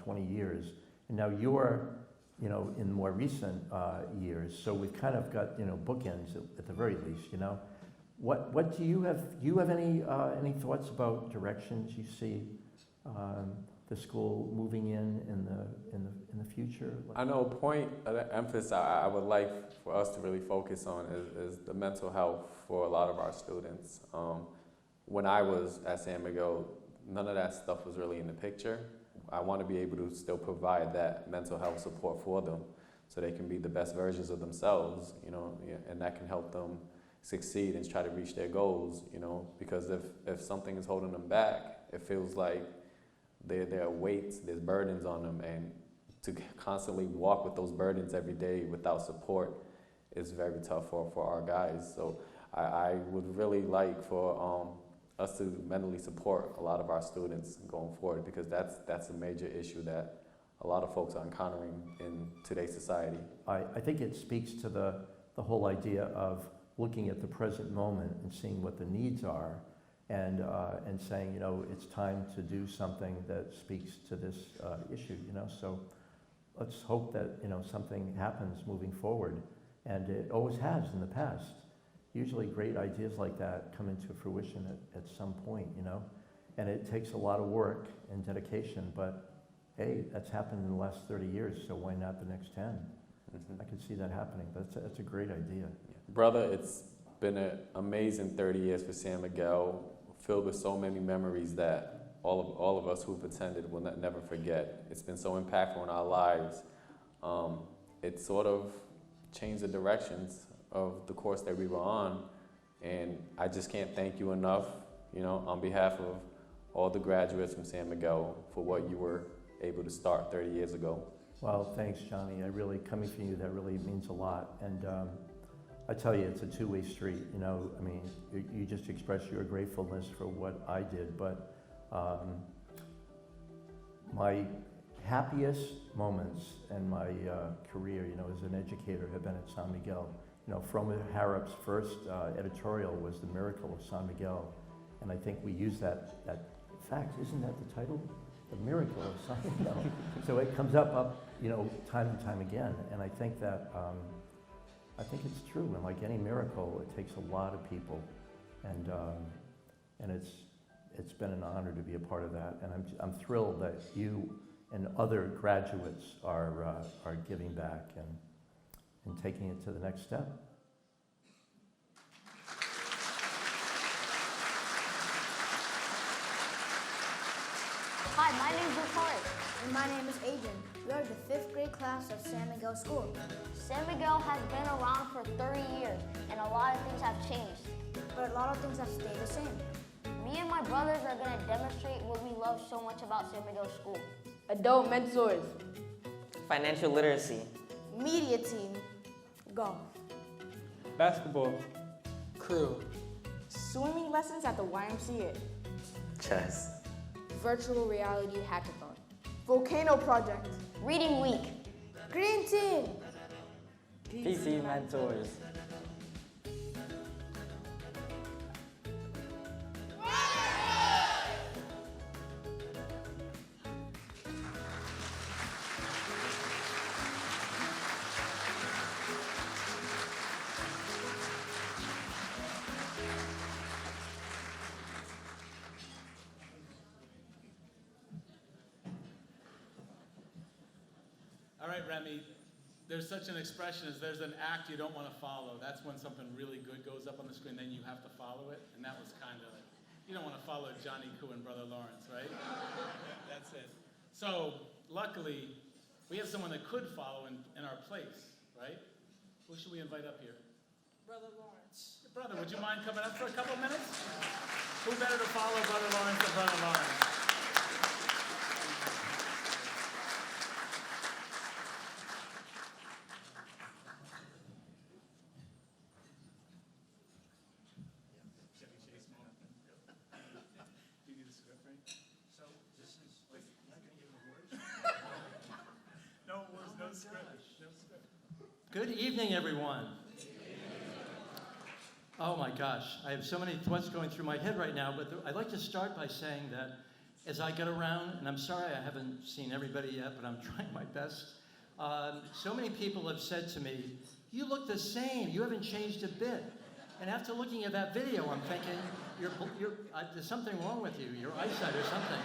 20 years, and now you're in more recent years. So we've kind of got bookends at the very least. You know, what do you have? Do you have any thoughts about directions you see the school moving in the future? I know a point of emphasis I would like for us to really focus on is the mental health for a lot of our students. When I was at San Miguel, none of that stuff was really in the picture. I want to be able to still provide that mental health support for them so they can be the best versions of themselves, and that can help them succeed and try to reach their goals, because if something is holding them back, it feels like there are weights, there's burdens on them, and to constantly walk with those burdens every day without support is very tough for our guys. So I would really like for us to mentally support a lot of our students going forward, because that's a major issue that a lot of folks are encountering in today's society. I think it speaks to the whole idea of looking at the present moment and seeing what the needs are, and saying, it's time to do something that speaks to this issue, So let's hope that, something happens moving forward. And it always has in the past. Usually great ideas like that come into fruition at some point, And it takes a lot of work and dedication, but hey, that's happened in the last 30 years, so why not the next 10? I could see that happening, but that's a great idea. Brother, it's been an amazing 30 years for San Miguel, filled with so many memories that all of us who've attended will never forget. It's been so impactful in our lives. It sort of changed the directions of the course that we were on, and I just can't thank you enough, on behalf of all the graduates from San Miguel for what you were able to start 30 years ago. Well, thanks, Johnny. Coming from you, that really means a lot. And I tell you, it's a two-way street. You just express your gratefulness for what I did, but my happiest moments in my career, as an educator, have been at San Miguel. From Harrop's first editorial was The Miracle of San Miguel, and I think we use that. In fact, isn't that the title? The Miracle of San Miguel. So it comes up, time and time again, and I think that I think it's true. And like any miracle, it takes a lot of people, and it's been an honor to be a part of that. And I'm thrilled that you and other graduates are giving back and taking it to the next step. Hi, my name is Victoria. And my name is Adrian. We are the 5th grade class of San Miguel School. San Miguel has been around for 30 years, and a lot of things have changed. But a lot of things have stayed the same. Me and my brothers are going to demonstrate what we love so much about San Miguel School. Adult mentors. Financial literacy. Media team. Golf. Basketball. Crew. Swimming lessons at the YMCA. Chess. Virtual reality hackathon. Volcano project. Reading week. Green team. PC mentors. All right, Remy, there's such an expression as there's an act you don't want to follow. That's when something really good goes up on the screen, then you have to follow it. And that was kind of You don't want to follow Johnny Koo and Brother Lawrence, right? That's it. So, luckily, we have someone that could follow in our place, right? Who should we invite up here? Brother Lawrence. Your brother, would you mind coming up for a couple minutes? Who better to follow Brother Lawrence than Brother Lawrence? Good evening, everyone. Oh my gosh, I have so many thoughts going through my head right now, but I'd like to start by saying that as I get around, and I'm sorry I haven't seen everybody yet, but I'm trying my best. So many people have said to me, "You look the same, you haven't changed a bit." And after looking at that video, I'm thinking, there's something wrong with you, your eyesight or something.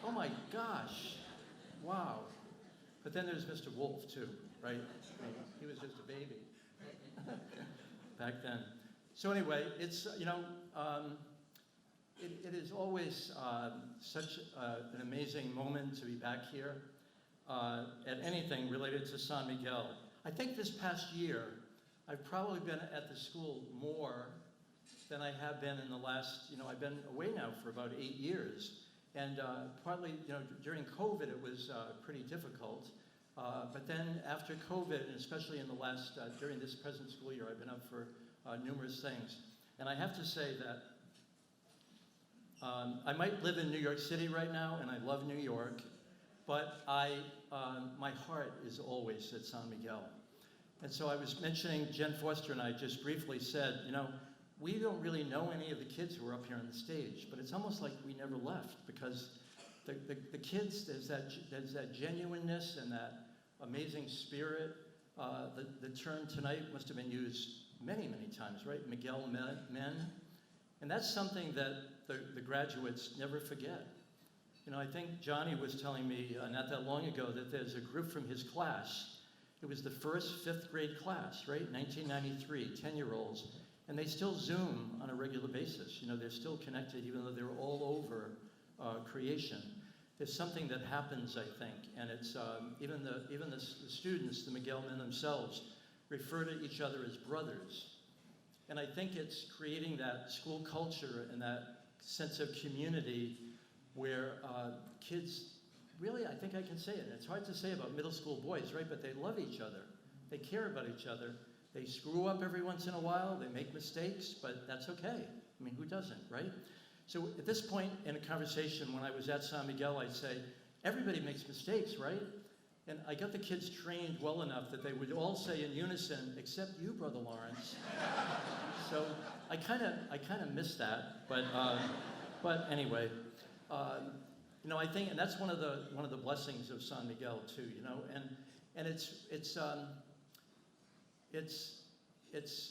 Oh my gosh, wow. But then there's Mr. Wolf too, right? He was just a baby back then. So anyway, it's, it is always such an amazing moment to be back here at anything related to San Miguel. I think this past year, I've probably been at the school more than I have been in the last, I've been away now for about 8 years. And partly, during COVID, it was pretty difficult. But then after COVID, and especially in the last, during this present school year, I've been up for numerous things. And I have to say that I might live in New York City right now, and I love New York, but my heart is always at San Miguel. And so I was mentioning, Jen Foster and I just briefly said, we don't really know any of the kids who are up here on the stage, but it's almost like we never left, because the kids, there's that genuineness and that amazing spirit. The term tonight must have been used many, many times, right? Miguel Men. And that's something that the graduates never forget. I think Johnny was telling me not that long ago that there's a group from his class. It was the first 5th grade class, right? 1993, 10-year-olds. And they still Zoom on a regular basis. They're still connected even though they're all over creation. There's something that happens, I think, and it's even the students, the Miguel Men themselves, refer to each other as brothers. And I think it's creating that school culture and that sense of community where kids, really, I think I can say it. It's hard to say about middle school boys, right? But they love each other. They care about each other. They screw up every once in a while. They make mistakes, but that's okay. I mean, who doesn't, right? So at this point in a conversation, when I was at San Miguel, I'd say, everybody makes mistakes, right? And I got the kids trained well enough that they would all say in unison, except you, Brother Lawrence. So I kind of miss that, but anyway, I think, and that's one of the blessings of San Miguel too, and it's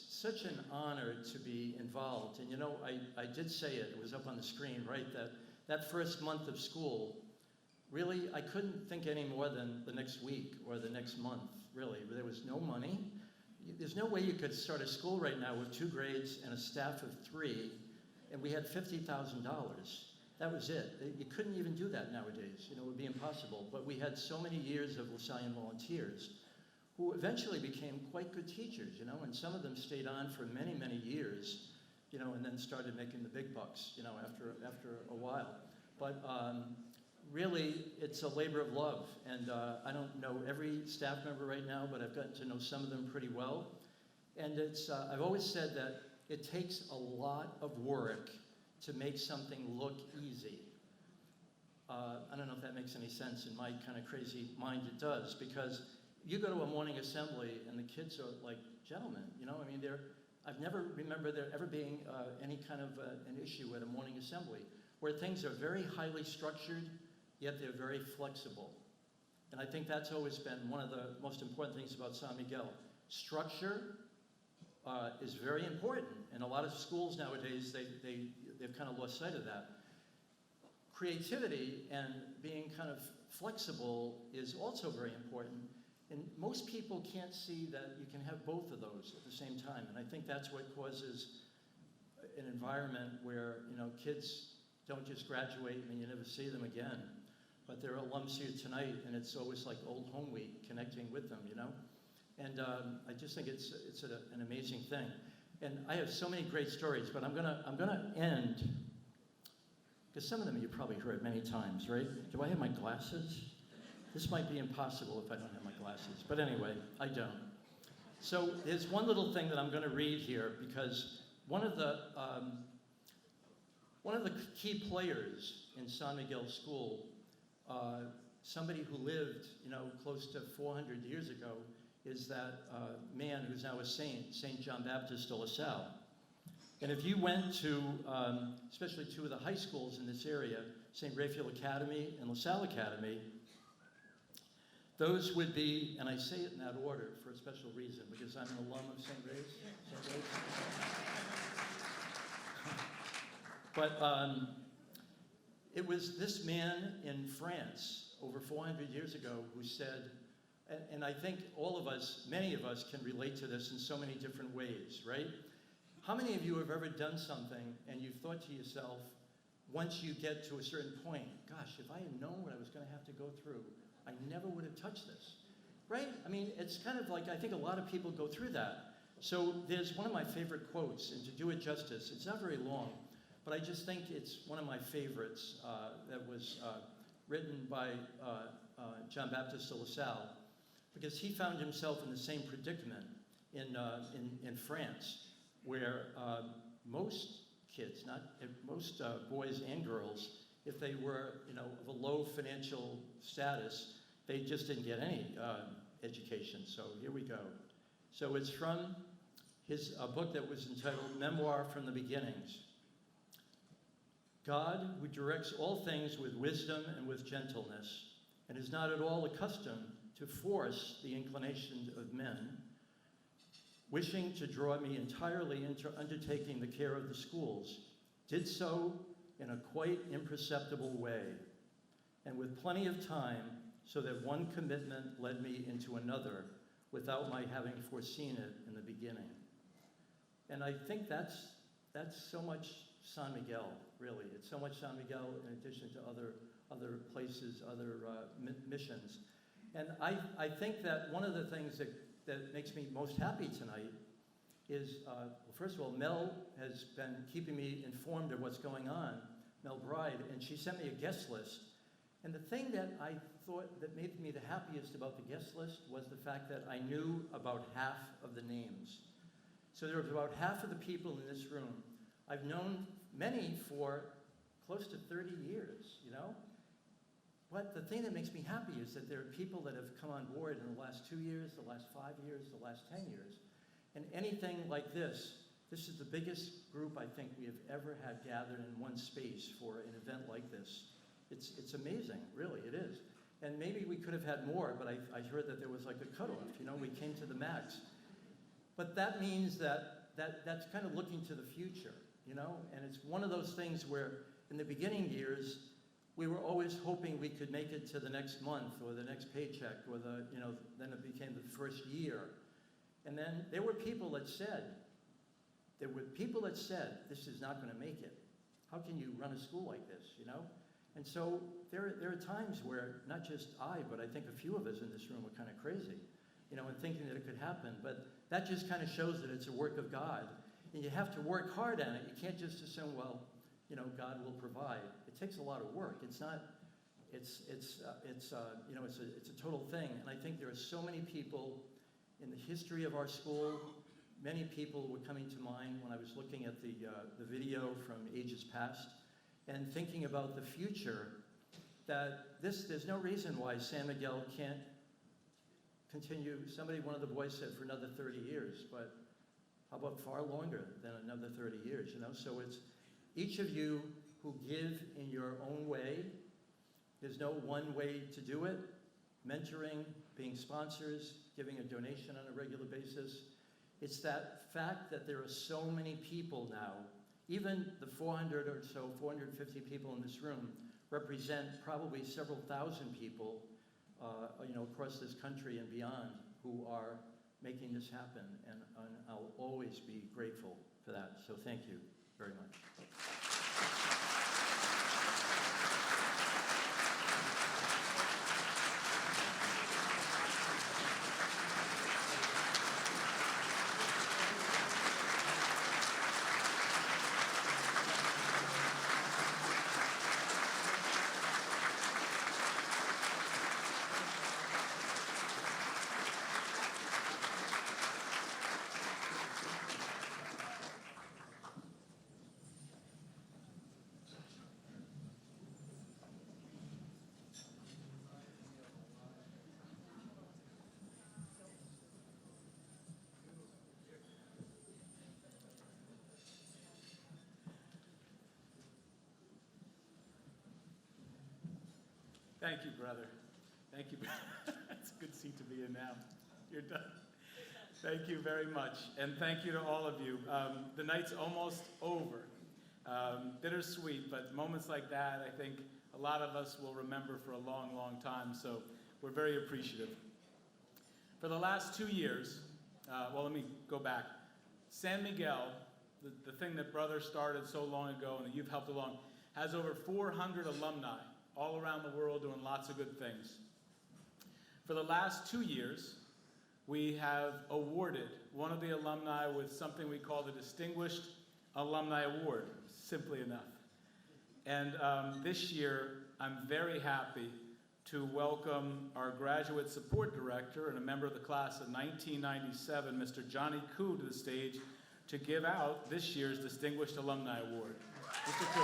such an honor to be involved. And I did say it was up on the screen, right? That first month of school, really, I couldn't think any more than the next week or the next month, really. There was no money. There's no way you could start a school right now with 2 grades and a staff of 3, and we had $50,000. That was it. You couldn't even do that nowadays. It would be impossible. But we had so many years of LaSallian volunteers who eventually became quite good teachers, and some of them stayed on for many, many years, and then started making the big bucks, after a while. But really, it's a labor of love, and I don't know every staff member right now, but I've gotten to know some of them pretty well. And I've always said that it takes a lot of work to make something look easy. I don't know if that makes any sense. In my kind of crazy mind, it does, because you go to a morning assembly and the kids are like gentlemen, I've never remember there ever being any kind of an issue at a morning assembly where things are very highly structured, yet they're very flexible. And I think that's always been one of the most important things about San Miguel. Structure is very important, and a lot of schools nowadays, they've kind of lost sight of that. Creativity and being kind of flexible is also very important. And most people can't see that you can have both of those at the same time. And I think that's what causes, an environment where, you know, kids don't just graduate and you never see them again, but they're alums here tonight, and it's always like old home week, connecting with them, you know? And I just think it's an amazing thing. And I have so many great stories, but I'm gonna end, because some of them you probably heard many times, right? Do I have my glasses? This might be impossible if I don't have my glasses, but anyway, I don't. So there's one little thing that I'm gonna read here, because one of the key players in San Miguel School, somebody who lived, you know, close to 400 years ago, is that man who's now a saint, St. John Baptist de La Salle. And if you went to, especially two of the high schools in this area, St. Raphael Academy and La Salle Academy, those would be, and I say it in that order for a special reason, because I'm an alum of St. Ray's. But it was this man in France over 400 years ago who said, and I think all of us, many of us can relate to this in so many different ways, right? How many of you have ever done something and you've thought to yourself, once you get to a certain point, gosh, if I had known what I was going to have to go through, I never would have touched this, right? I mean, it's kind of like, I think a lot of people go through that. So there's one of my favorite quotes, and to do it justice, it's not very long, but I just think it's one of my favorites that was written by John Baptist de La Salle, because he found himself in the same predicament in France, where most kids, most boys and girls, if they were, you know, of a low financial status, they just didn't get any education. So here we go. So it's from his book that was entitled Memoir from the Beginnings. God, who directs all things with wisdom and with gentleness, and is not at all accustomed to force the inclination of men, wishing to draw me entirely into undertaking the care of the schools, did so in a quite imperceptible way, and with plenty of time, so that one commitment led me into another without my having foreseen it in the beginning. And I think that's so much San Miguel, really. It's so much San Miguel in addition to other places, other missions. And I think that one of the things that makes me most happy tonight is, well, first of all, Mel has been keeping me informed of what's going on, Mel Bride, and she sent me a guest list. And the thing that I thought that made me the happiest about the guest list was the fact that I knew about half of the names. So there was about half of the people in this room. I've known many for close to 30 years, you know? But the thing that makes me happy is that there are people that have come on board in the last 2 years, the last 5 years, the last 10 years. And anything like this is the biggest group I think we have ever had gathered in one space for an event like this. It's amazing, really, it is. And maybe we could have had more, but I heard that there was like a cutoff, you know, we came to the max. But that means that's kind of looking to the future, you know? And it's one of those things where in the beginning years, we were always hoping we could make it to the next month or the next paycheck or then it became the first year. And then there were people that said, this is not going to make it. How can you run a school like this, you know? And so there are times where not just I, but I think a few of us in this room were kind of crazy, you know, and thinking that it could happen. But that just kind of shows that it's a work of God. And you have to work hard at it. You can't just assume, well, you know, God will provide. It takes a lot of work. It's not, it's a total thing. And I think there are so many people in the history of our school. Many people were coming to mind when I was looking at the video from ages past and thinking about the future, that there's no reason why San Miguel can't continue. One of the boys said for another 30 years, but how about far longer than another 30 years, you know? So it's each of you who give in your own way. There's no one way to do it. Mentoring, being sponsors, giving a donation on a regular basis. It's that fact that there are so many people now, even the 400 or so, 450 people in this room represent probably several thousand people, you know, across this country and beyond who are making this happen. And I'll always be grateful for that. So thank you. very much. Thank you, brother. Thank you. It's a good seat to be in now. You're done. Thank you very much. And thank you to all of you. The night's almost over. Bittersweet, but moments like that, I think a lot of us will remember for a long, long time. So we're very appreciative. For the last 2 years, well, let me go back. San Miguel, the thing that brother started so long ago and that you've helped along, has over 400 alumni all around the world doing lots of good things. For the last 2 years, we have awarded one of the alumni with something we call the Distinguished Alumni Award, simply enough. And this year, I'm very happy to welcome our Graduate Support Director and a member of the class of 1997, Mr. Johnny Koo, to the stage to give out this year's Distinguished Alumni Award. Mr. Koo.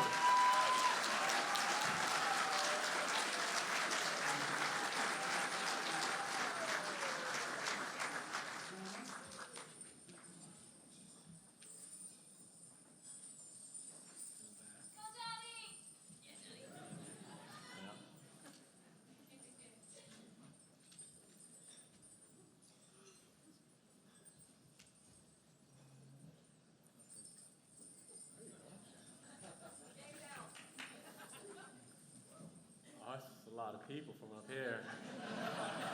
A lot of people from up here.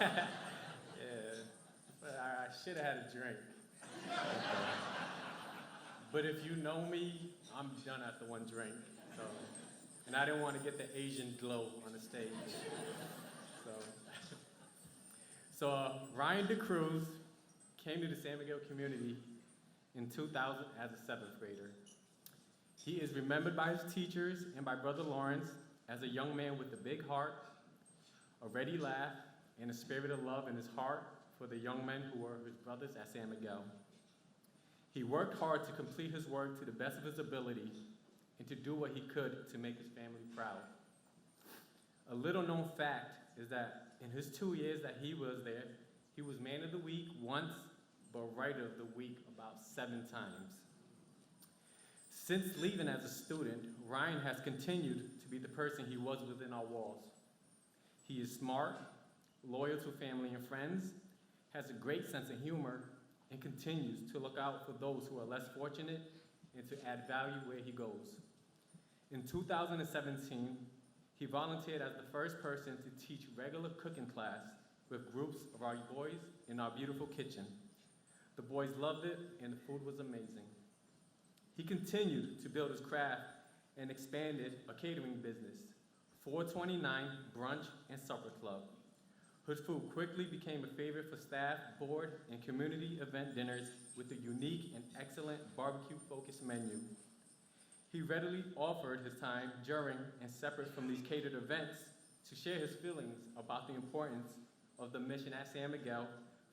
Yeah, but I should have had a drink. But if you know me, I'm done after one drink. So, and I didn't want to get the Asian glow on the stage. So Ryan DeCruz came to the San Miguel community in 2000 as a 7th grader. He is remembered by his teachers and by Brother Lawrence as a young man with a big heart, a ready laugh, and a spirit of love in his heart for the young men who were his brothers at San Miguel. He worked hard to complete his work to the best of his ability and to do what he could to make his family proud. A little known fact is that in his 2 years that he was there, he was Man of the Week once, but Writer of the Week about 7 times. Since leaving as a student, Ryan has continued to be the person he was within our walls. He is smart, loyal to family and friends, has a great sense of humor, and continues to look out for those who are less fortunate and to add value where he goes. In 2017, he volunteered as the first person to teach regular cooking class with groups of our boys in our beautiful kitchen. The boys loved it, and the food was amazing. He continued to build his craft and expanded a catering business, 429 Brunch and Supper Club. His food quickly became a favorite for staff, board, and community event dinners with a unique and excellent barbecue-focused menu. He readily offered his time during and separate from these catered events to share his feelings about the importance of the mission at San Miguel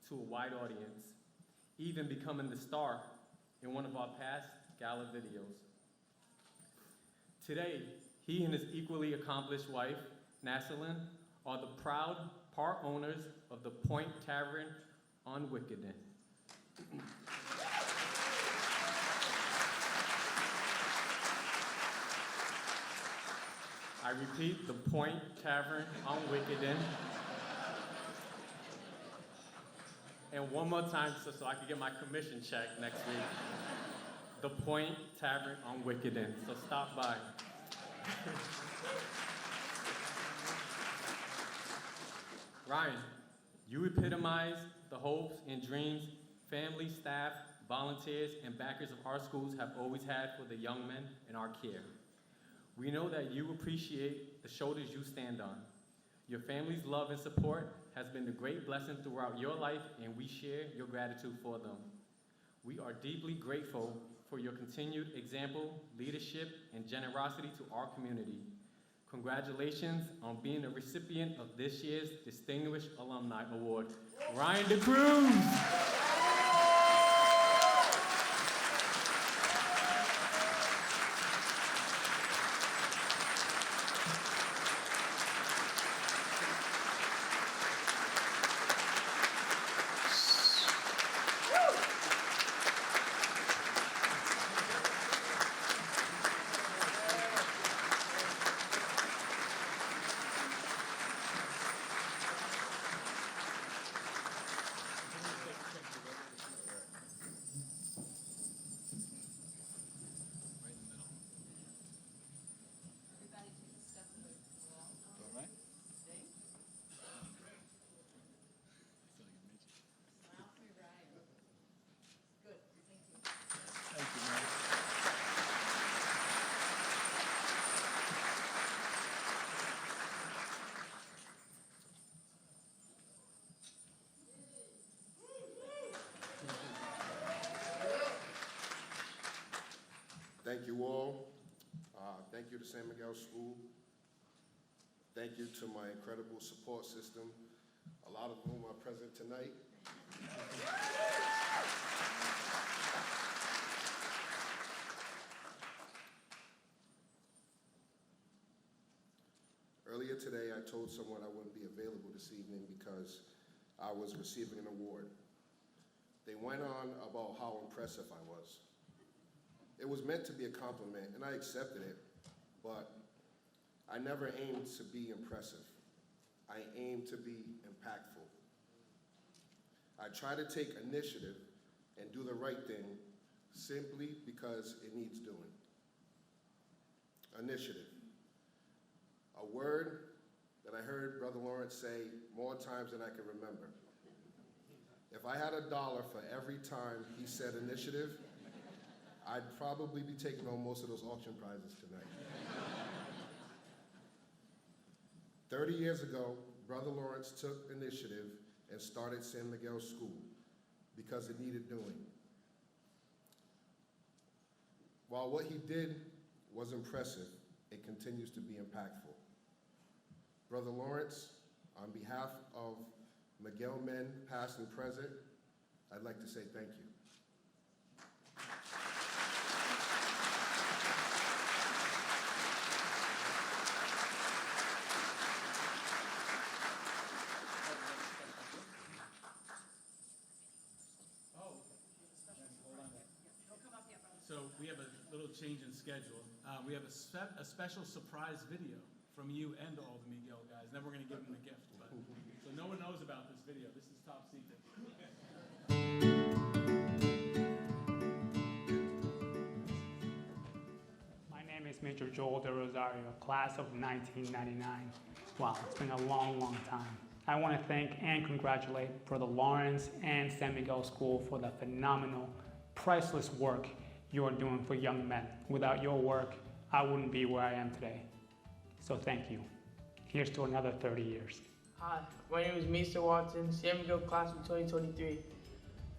to a wide audience, even becoming the star in one of our past gala videos. Today, he and his equally accomplished wife, Nasalyn, are the proud part owners of the Point Tavern on Wickenden. I repeat, the Point Tavern on Wickenden. And one more time so I can get my commission check next week. The Point Tavern on Wickenden. So stop by. Ryan, you epitomize the hopes and dreams family, staff, volunteers, and backers of our schools have always had for the young men in our care. We know that you appreciate the shoulders you stand on. Your family's love and support has been a great blessing throughout your life, and we share your gratitude for them. We are deeply grateful for your continued example, leadership, and generosity to our community. Congratulations on being a recipient of this year's Distinguished Alumni Award, Ryan DeCruz. Thank you all. Thank you to San Miguel School. Thank you to my incredible support system, a lot of whom are present tonight. Earlier today, I told someone I wouldn't be available this evening because I was receiving an award. They went on about how impressive I was. It was meant to be a compliment, and I accepted it, but I never aimed to be impressive. I aimed to be impactful. I try to take initiative and do the right thing simply because it needs doing. Initiative. A word that I heard Brother Lawrence say more times than I can remember. If I had $1 for every time he said initiative, I'd probably be taking home most of those auction prizes tonight. 30 years ago, Brother Lawrence took initiative and started San Miguel School because it needed doing. While what he did was impressive, it continues to be impactful. Brother Lawrence, on behalf of Miguel men, past and present, I'd like to say thank you. So we have a little change in schedule. We have a special surprise video from you and all the Miguel guys. Then we're going to give them the gift. But, so no one knows about this video. This is top secret. My name is Major Joel De Rosario, class of 1999. Wow, it's been a long, long time. I want to thank and congratulate Brother Lawrence and San Miguel School for the phenomenal, priceless work you are doing for young men. Without your work, I wouldn't be where I am today. So thank you. Here's to another 30 years. Hi, my name is Mr. Watson, San Miguel class of 2023.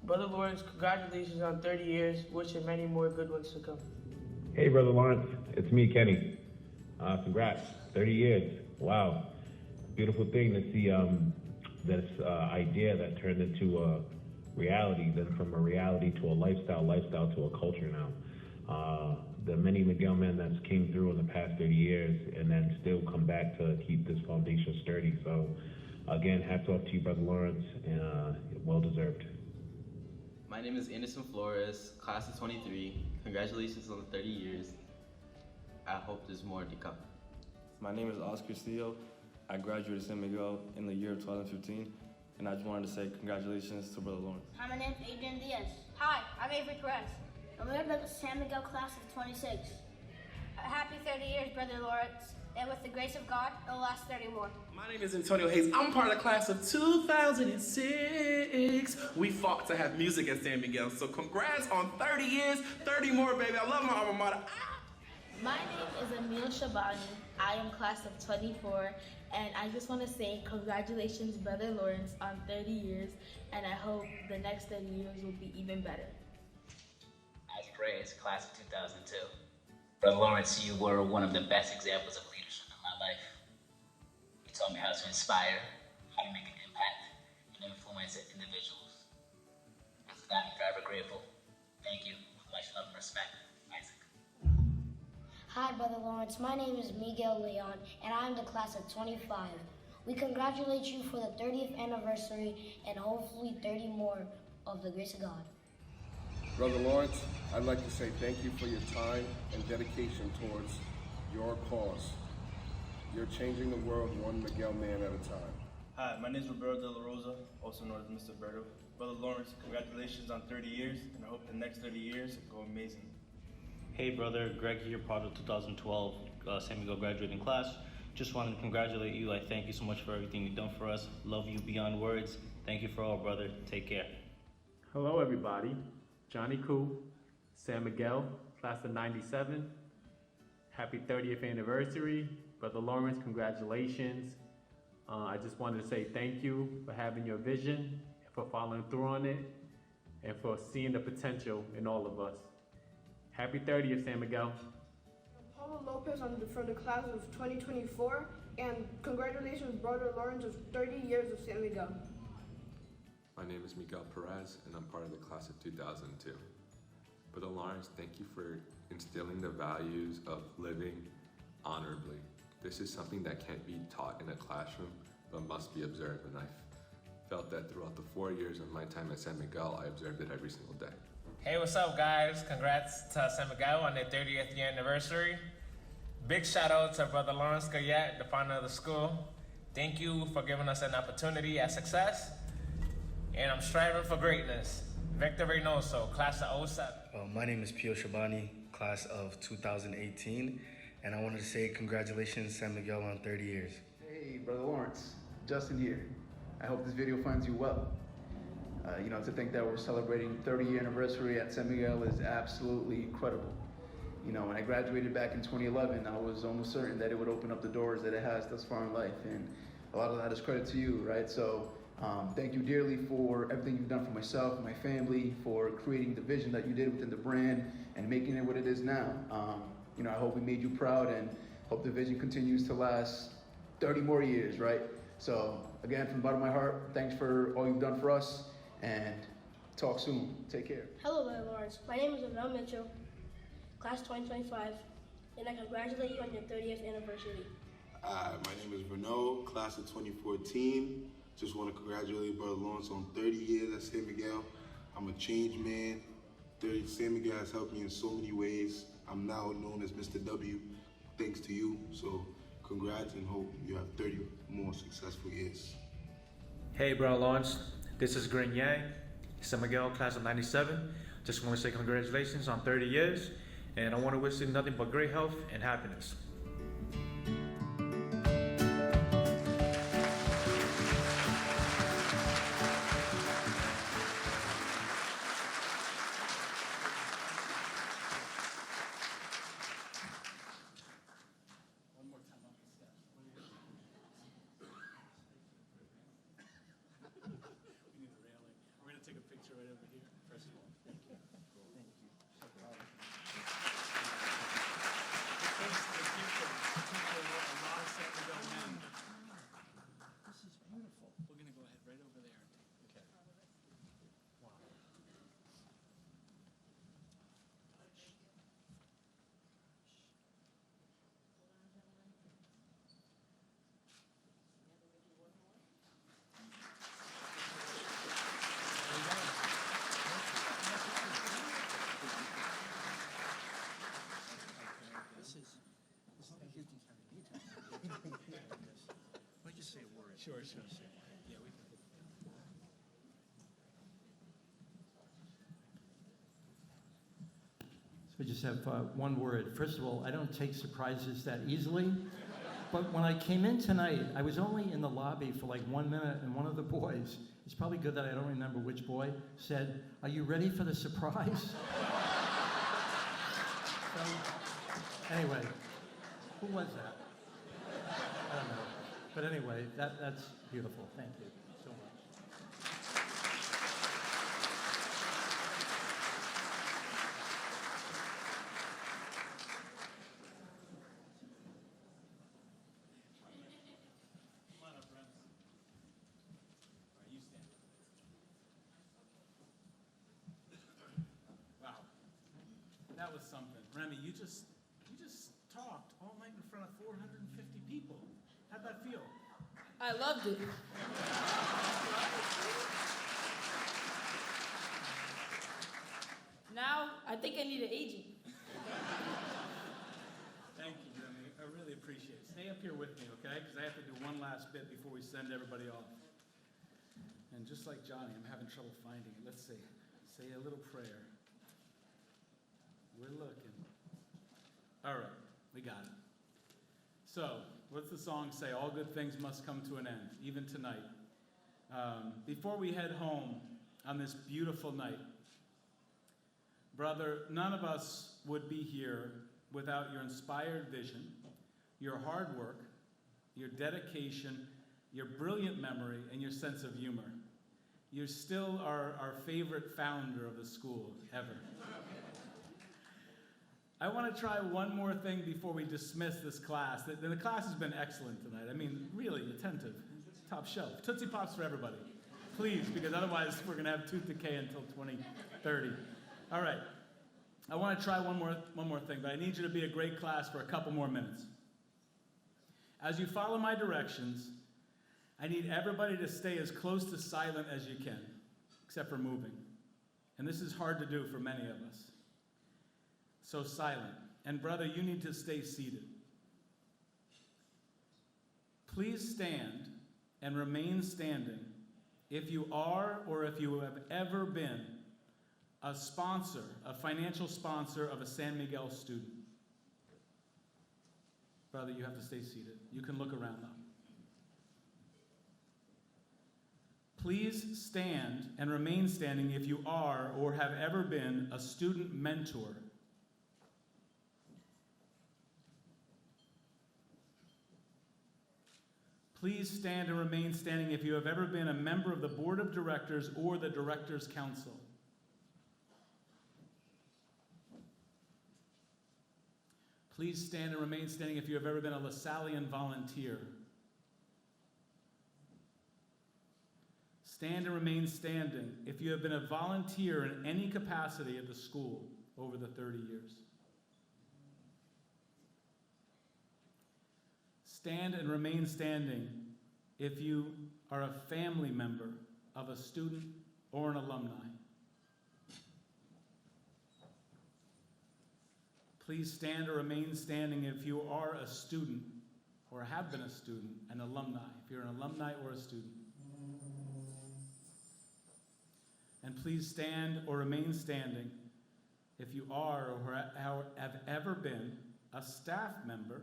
Brother Lawrence, congratulations on 30 years. Wish you many more good ones to come. Hey, Brother Lawrence, it's me, Kenny. Congrats, 30 years. Wow. Beautiful thing to see this idea that turned into a reality, then from a reality to a lifestyle to a culture now. The many Miguel men that's came through in the past 30 years and then still come back to keep this foundation sturdy. So again, hats off to you, Brother Lawrence, and well deserved. My name is Anderson Flores, class of 23. Congratulations on the 30 years. I hope there's more to come. My name is Oscar Steele. I graduated San Miguel in the year of 2015, and I just wanted to say congratulations to Brother Lawrence. Hi, my name is Adrian Diaz. Hi, I'm Avery Perez. I'm a member of the San Miguel class of 26. happy 30 years, Brother Lawrence. And with the grace of God, it'll last 30 more. My name is Antonio Hayes. I'm part of the class of 2006. We fought to have music at San Miguel, so congrats on 30 years, 30 more, baby. I love my alma mater. My name is Emil Shabani. I am class of 24, and I just want to say congratulations, Brother Lawrence, on 30 years, and I hope the next 30 years will be even better. As praise, class of 2002. Brother Lawrence, you were one of the best examples of leadership in my life. You taught me how to inspire, how to make an impact, and influence individuals. I'm forever grateful. Thank you. With much love and respect, Isaac. Hi, Brother Lawrence. My name is Miguel Leon, and I'm the class of 25. We congratulate you for the 30th anniversary and hopefully 30 more of the grace of God. Brother Lawrence, I'd like to say thank you for your time and dedication towards your cause. You're changing the world one Miguel man at a time. Hi, my name is Roberto De La Rosa, also known as Mr. Berto. Brother Lawrence, congratulations on 30 years, and I hope the next 30 years go amazing. Hey brother, Greg here, part of 2012 San Miguel graduating class. Just wanted to congratulate you. I thank you so much for everything you've done for us. Love you beyond words. Thank you for all, brother. Take care. Hello, everybody. Johnny Koo, San Miguel, class of 97. Happy 30th anniversary. Brother Lawrence, congratulations. I just wanted to say thank you for having your vision, for following through on it, and for seeing the potential in all of us. Happy 30th, San Miguel. Paulo Lopez from the class of 2024, and congratulations, Brother Lawrence, of 30 years of San Miguel. My name is Miguel Perez, and I'm part of the class of 2002. Brother Lawrence, thank you for instilling the values of living honorably. This is something that can't be taught in a classroom, but must be observed, and I felt that throughout the 4 years of my time at San Miguel, I observed it every single day. Hey, what's up, guys? Congrats to San Miguel on their 30th year anniversary. Big shout out to Brother Lawrence Goyette, the founder of the school. Thank you for giving us an opportunity at success. And I'm striving for greatness. Victor Reynoso, class of 07. My name is Pio Shabani, class of 2018. And I wanted to say congratulations, San Miguel, on 30 years. Hey, Brother Lawrence, Justin here. I hope this video finds you well. To think that we're celebrating 30-year anniversary at San Miguel is absolutely incredible. When I graduated back in 2011, I was almost certain that it would open up the doors that it has thus far in life, and a lot of that is credit to you, right? So thank you dearly for everything you've done for myself and my family, for creating the vision that you did within the brand and making it what it is now. I hope we made you proud and hope the vision continues to last 30 more years, right? So again, from the bottom of my heart, thanks for all you've done for us, and talk soon. Take care. Hello, Brother Lawrence. My name is Abel Mitchell, class 2025, and I congratulate you on your 30th anniversary. My name is Renaud, class of 2014. Just want to congratulate Brother Lawrence on 30 years at San Miguel. I'm a changed man. San Miguel has helped me in so many ways. I'm now known as Mr. W, thanks to you. So congrats, and hope you have 30 more successful years. Hey, Brother Lawrence. This is Green Yang, San Miguel, class of 97. Just want to say congratulations on 30 years, and I want to wish you nothing but great health and happiness. Sure. Yeah, we can. I just have one word. First of all, I don't take surprises that easily. But when I came in tonight, I was only in the lobby for like 1 minute, and one of the boys, it's probably good that I don't remember which boy, said, "Are you ready for the surprise?" So, anyway, who was that? I don't know. But anyway, that's beautiful. Thank you so much. Wow, that was something. Remy, you just talked all night in front of 450 people. How'd that feel? I loved it. Now, I think I need an agent. Thank you, Remy. I really appreciate it. Stay up here with me, okay? Because I have to do one last bit before we send everybody off. And just like Johnny, I'm having trouble finding it. Let's see. Say a little prayer. We're looking. All right, we got it. So, what's the song say? All good things must come to an end, even tonight. Before we head home on this beautiful night, brother, none of us would be here without your inspired vision, your hard work, your dedication, your brilliant memory, and your sense of humor. You still are our favorite founder of the school ever. I want to try one more thing before we dismiss this class. The class has been excellent tonight. I mean, really attentive, top shelf. Tootsie Pops for everybody, please, because otherwise we're going to have tooth decay until 2030. All right, I want to try one more thing, but I need you to be a great class for a couple more minutes. As you follow my directions, I need everybody to stay as close to silent as you can, except for moving. And this is hard to do for many of us. So silent. And brother, you need to stay seated. Please stand and remain standing if you are or if you have ever been a sponsor, a financial sponsor of a San Miguel student. Brother, you have to stay seated. You can look around now. Please stand and remain standing if you are or have ever been a student mentor. Please stand and remain standing if you have ever been a member of the board of directors or the directors' council. Please stand and remain standing if you have ever been a LaSallian volunteer. Stand and remain standing if you have been a volunteer in any capacity at the school over the 30 years. Stand and remain standing if you are a family member of a student or an alumni. Please stand or remain standing if you are a student or have been a student, an alumni, if you're an alumni or a student. And please stand or remain standing if you are or have ever been a staff member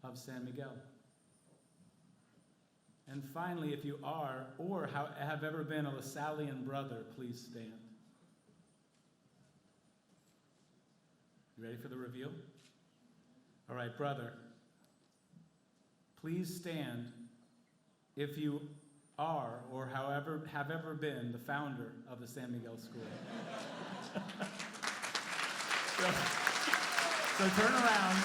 of San Miguel. And finally, if you are or have ever been a LaSallian brother, please stand. You ready for the reveal? All right, brother, please stand if you are or have ever been the founder of the San Miguel School. So turn around,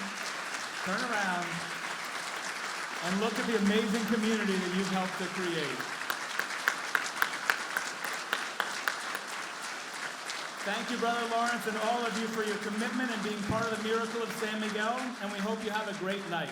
and look at the amazing community that you've helped to create. Thank you, Brother Lawrence, and all of you for your commitment and being part of the miracle of San Miguel, and we hope you have a great night.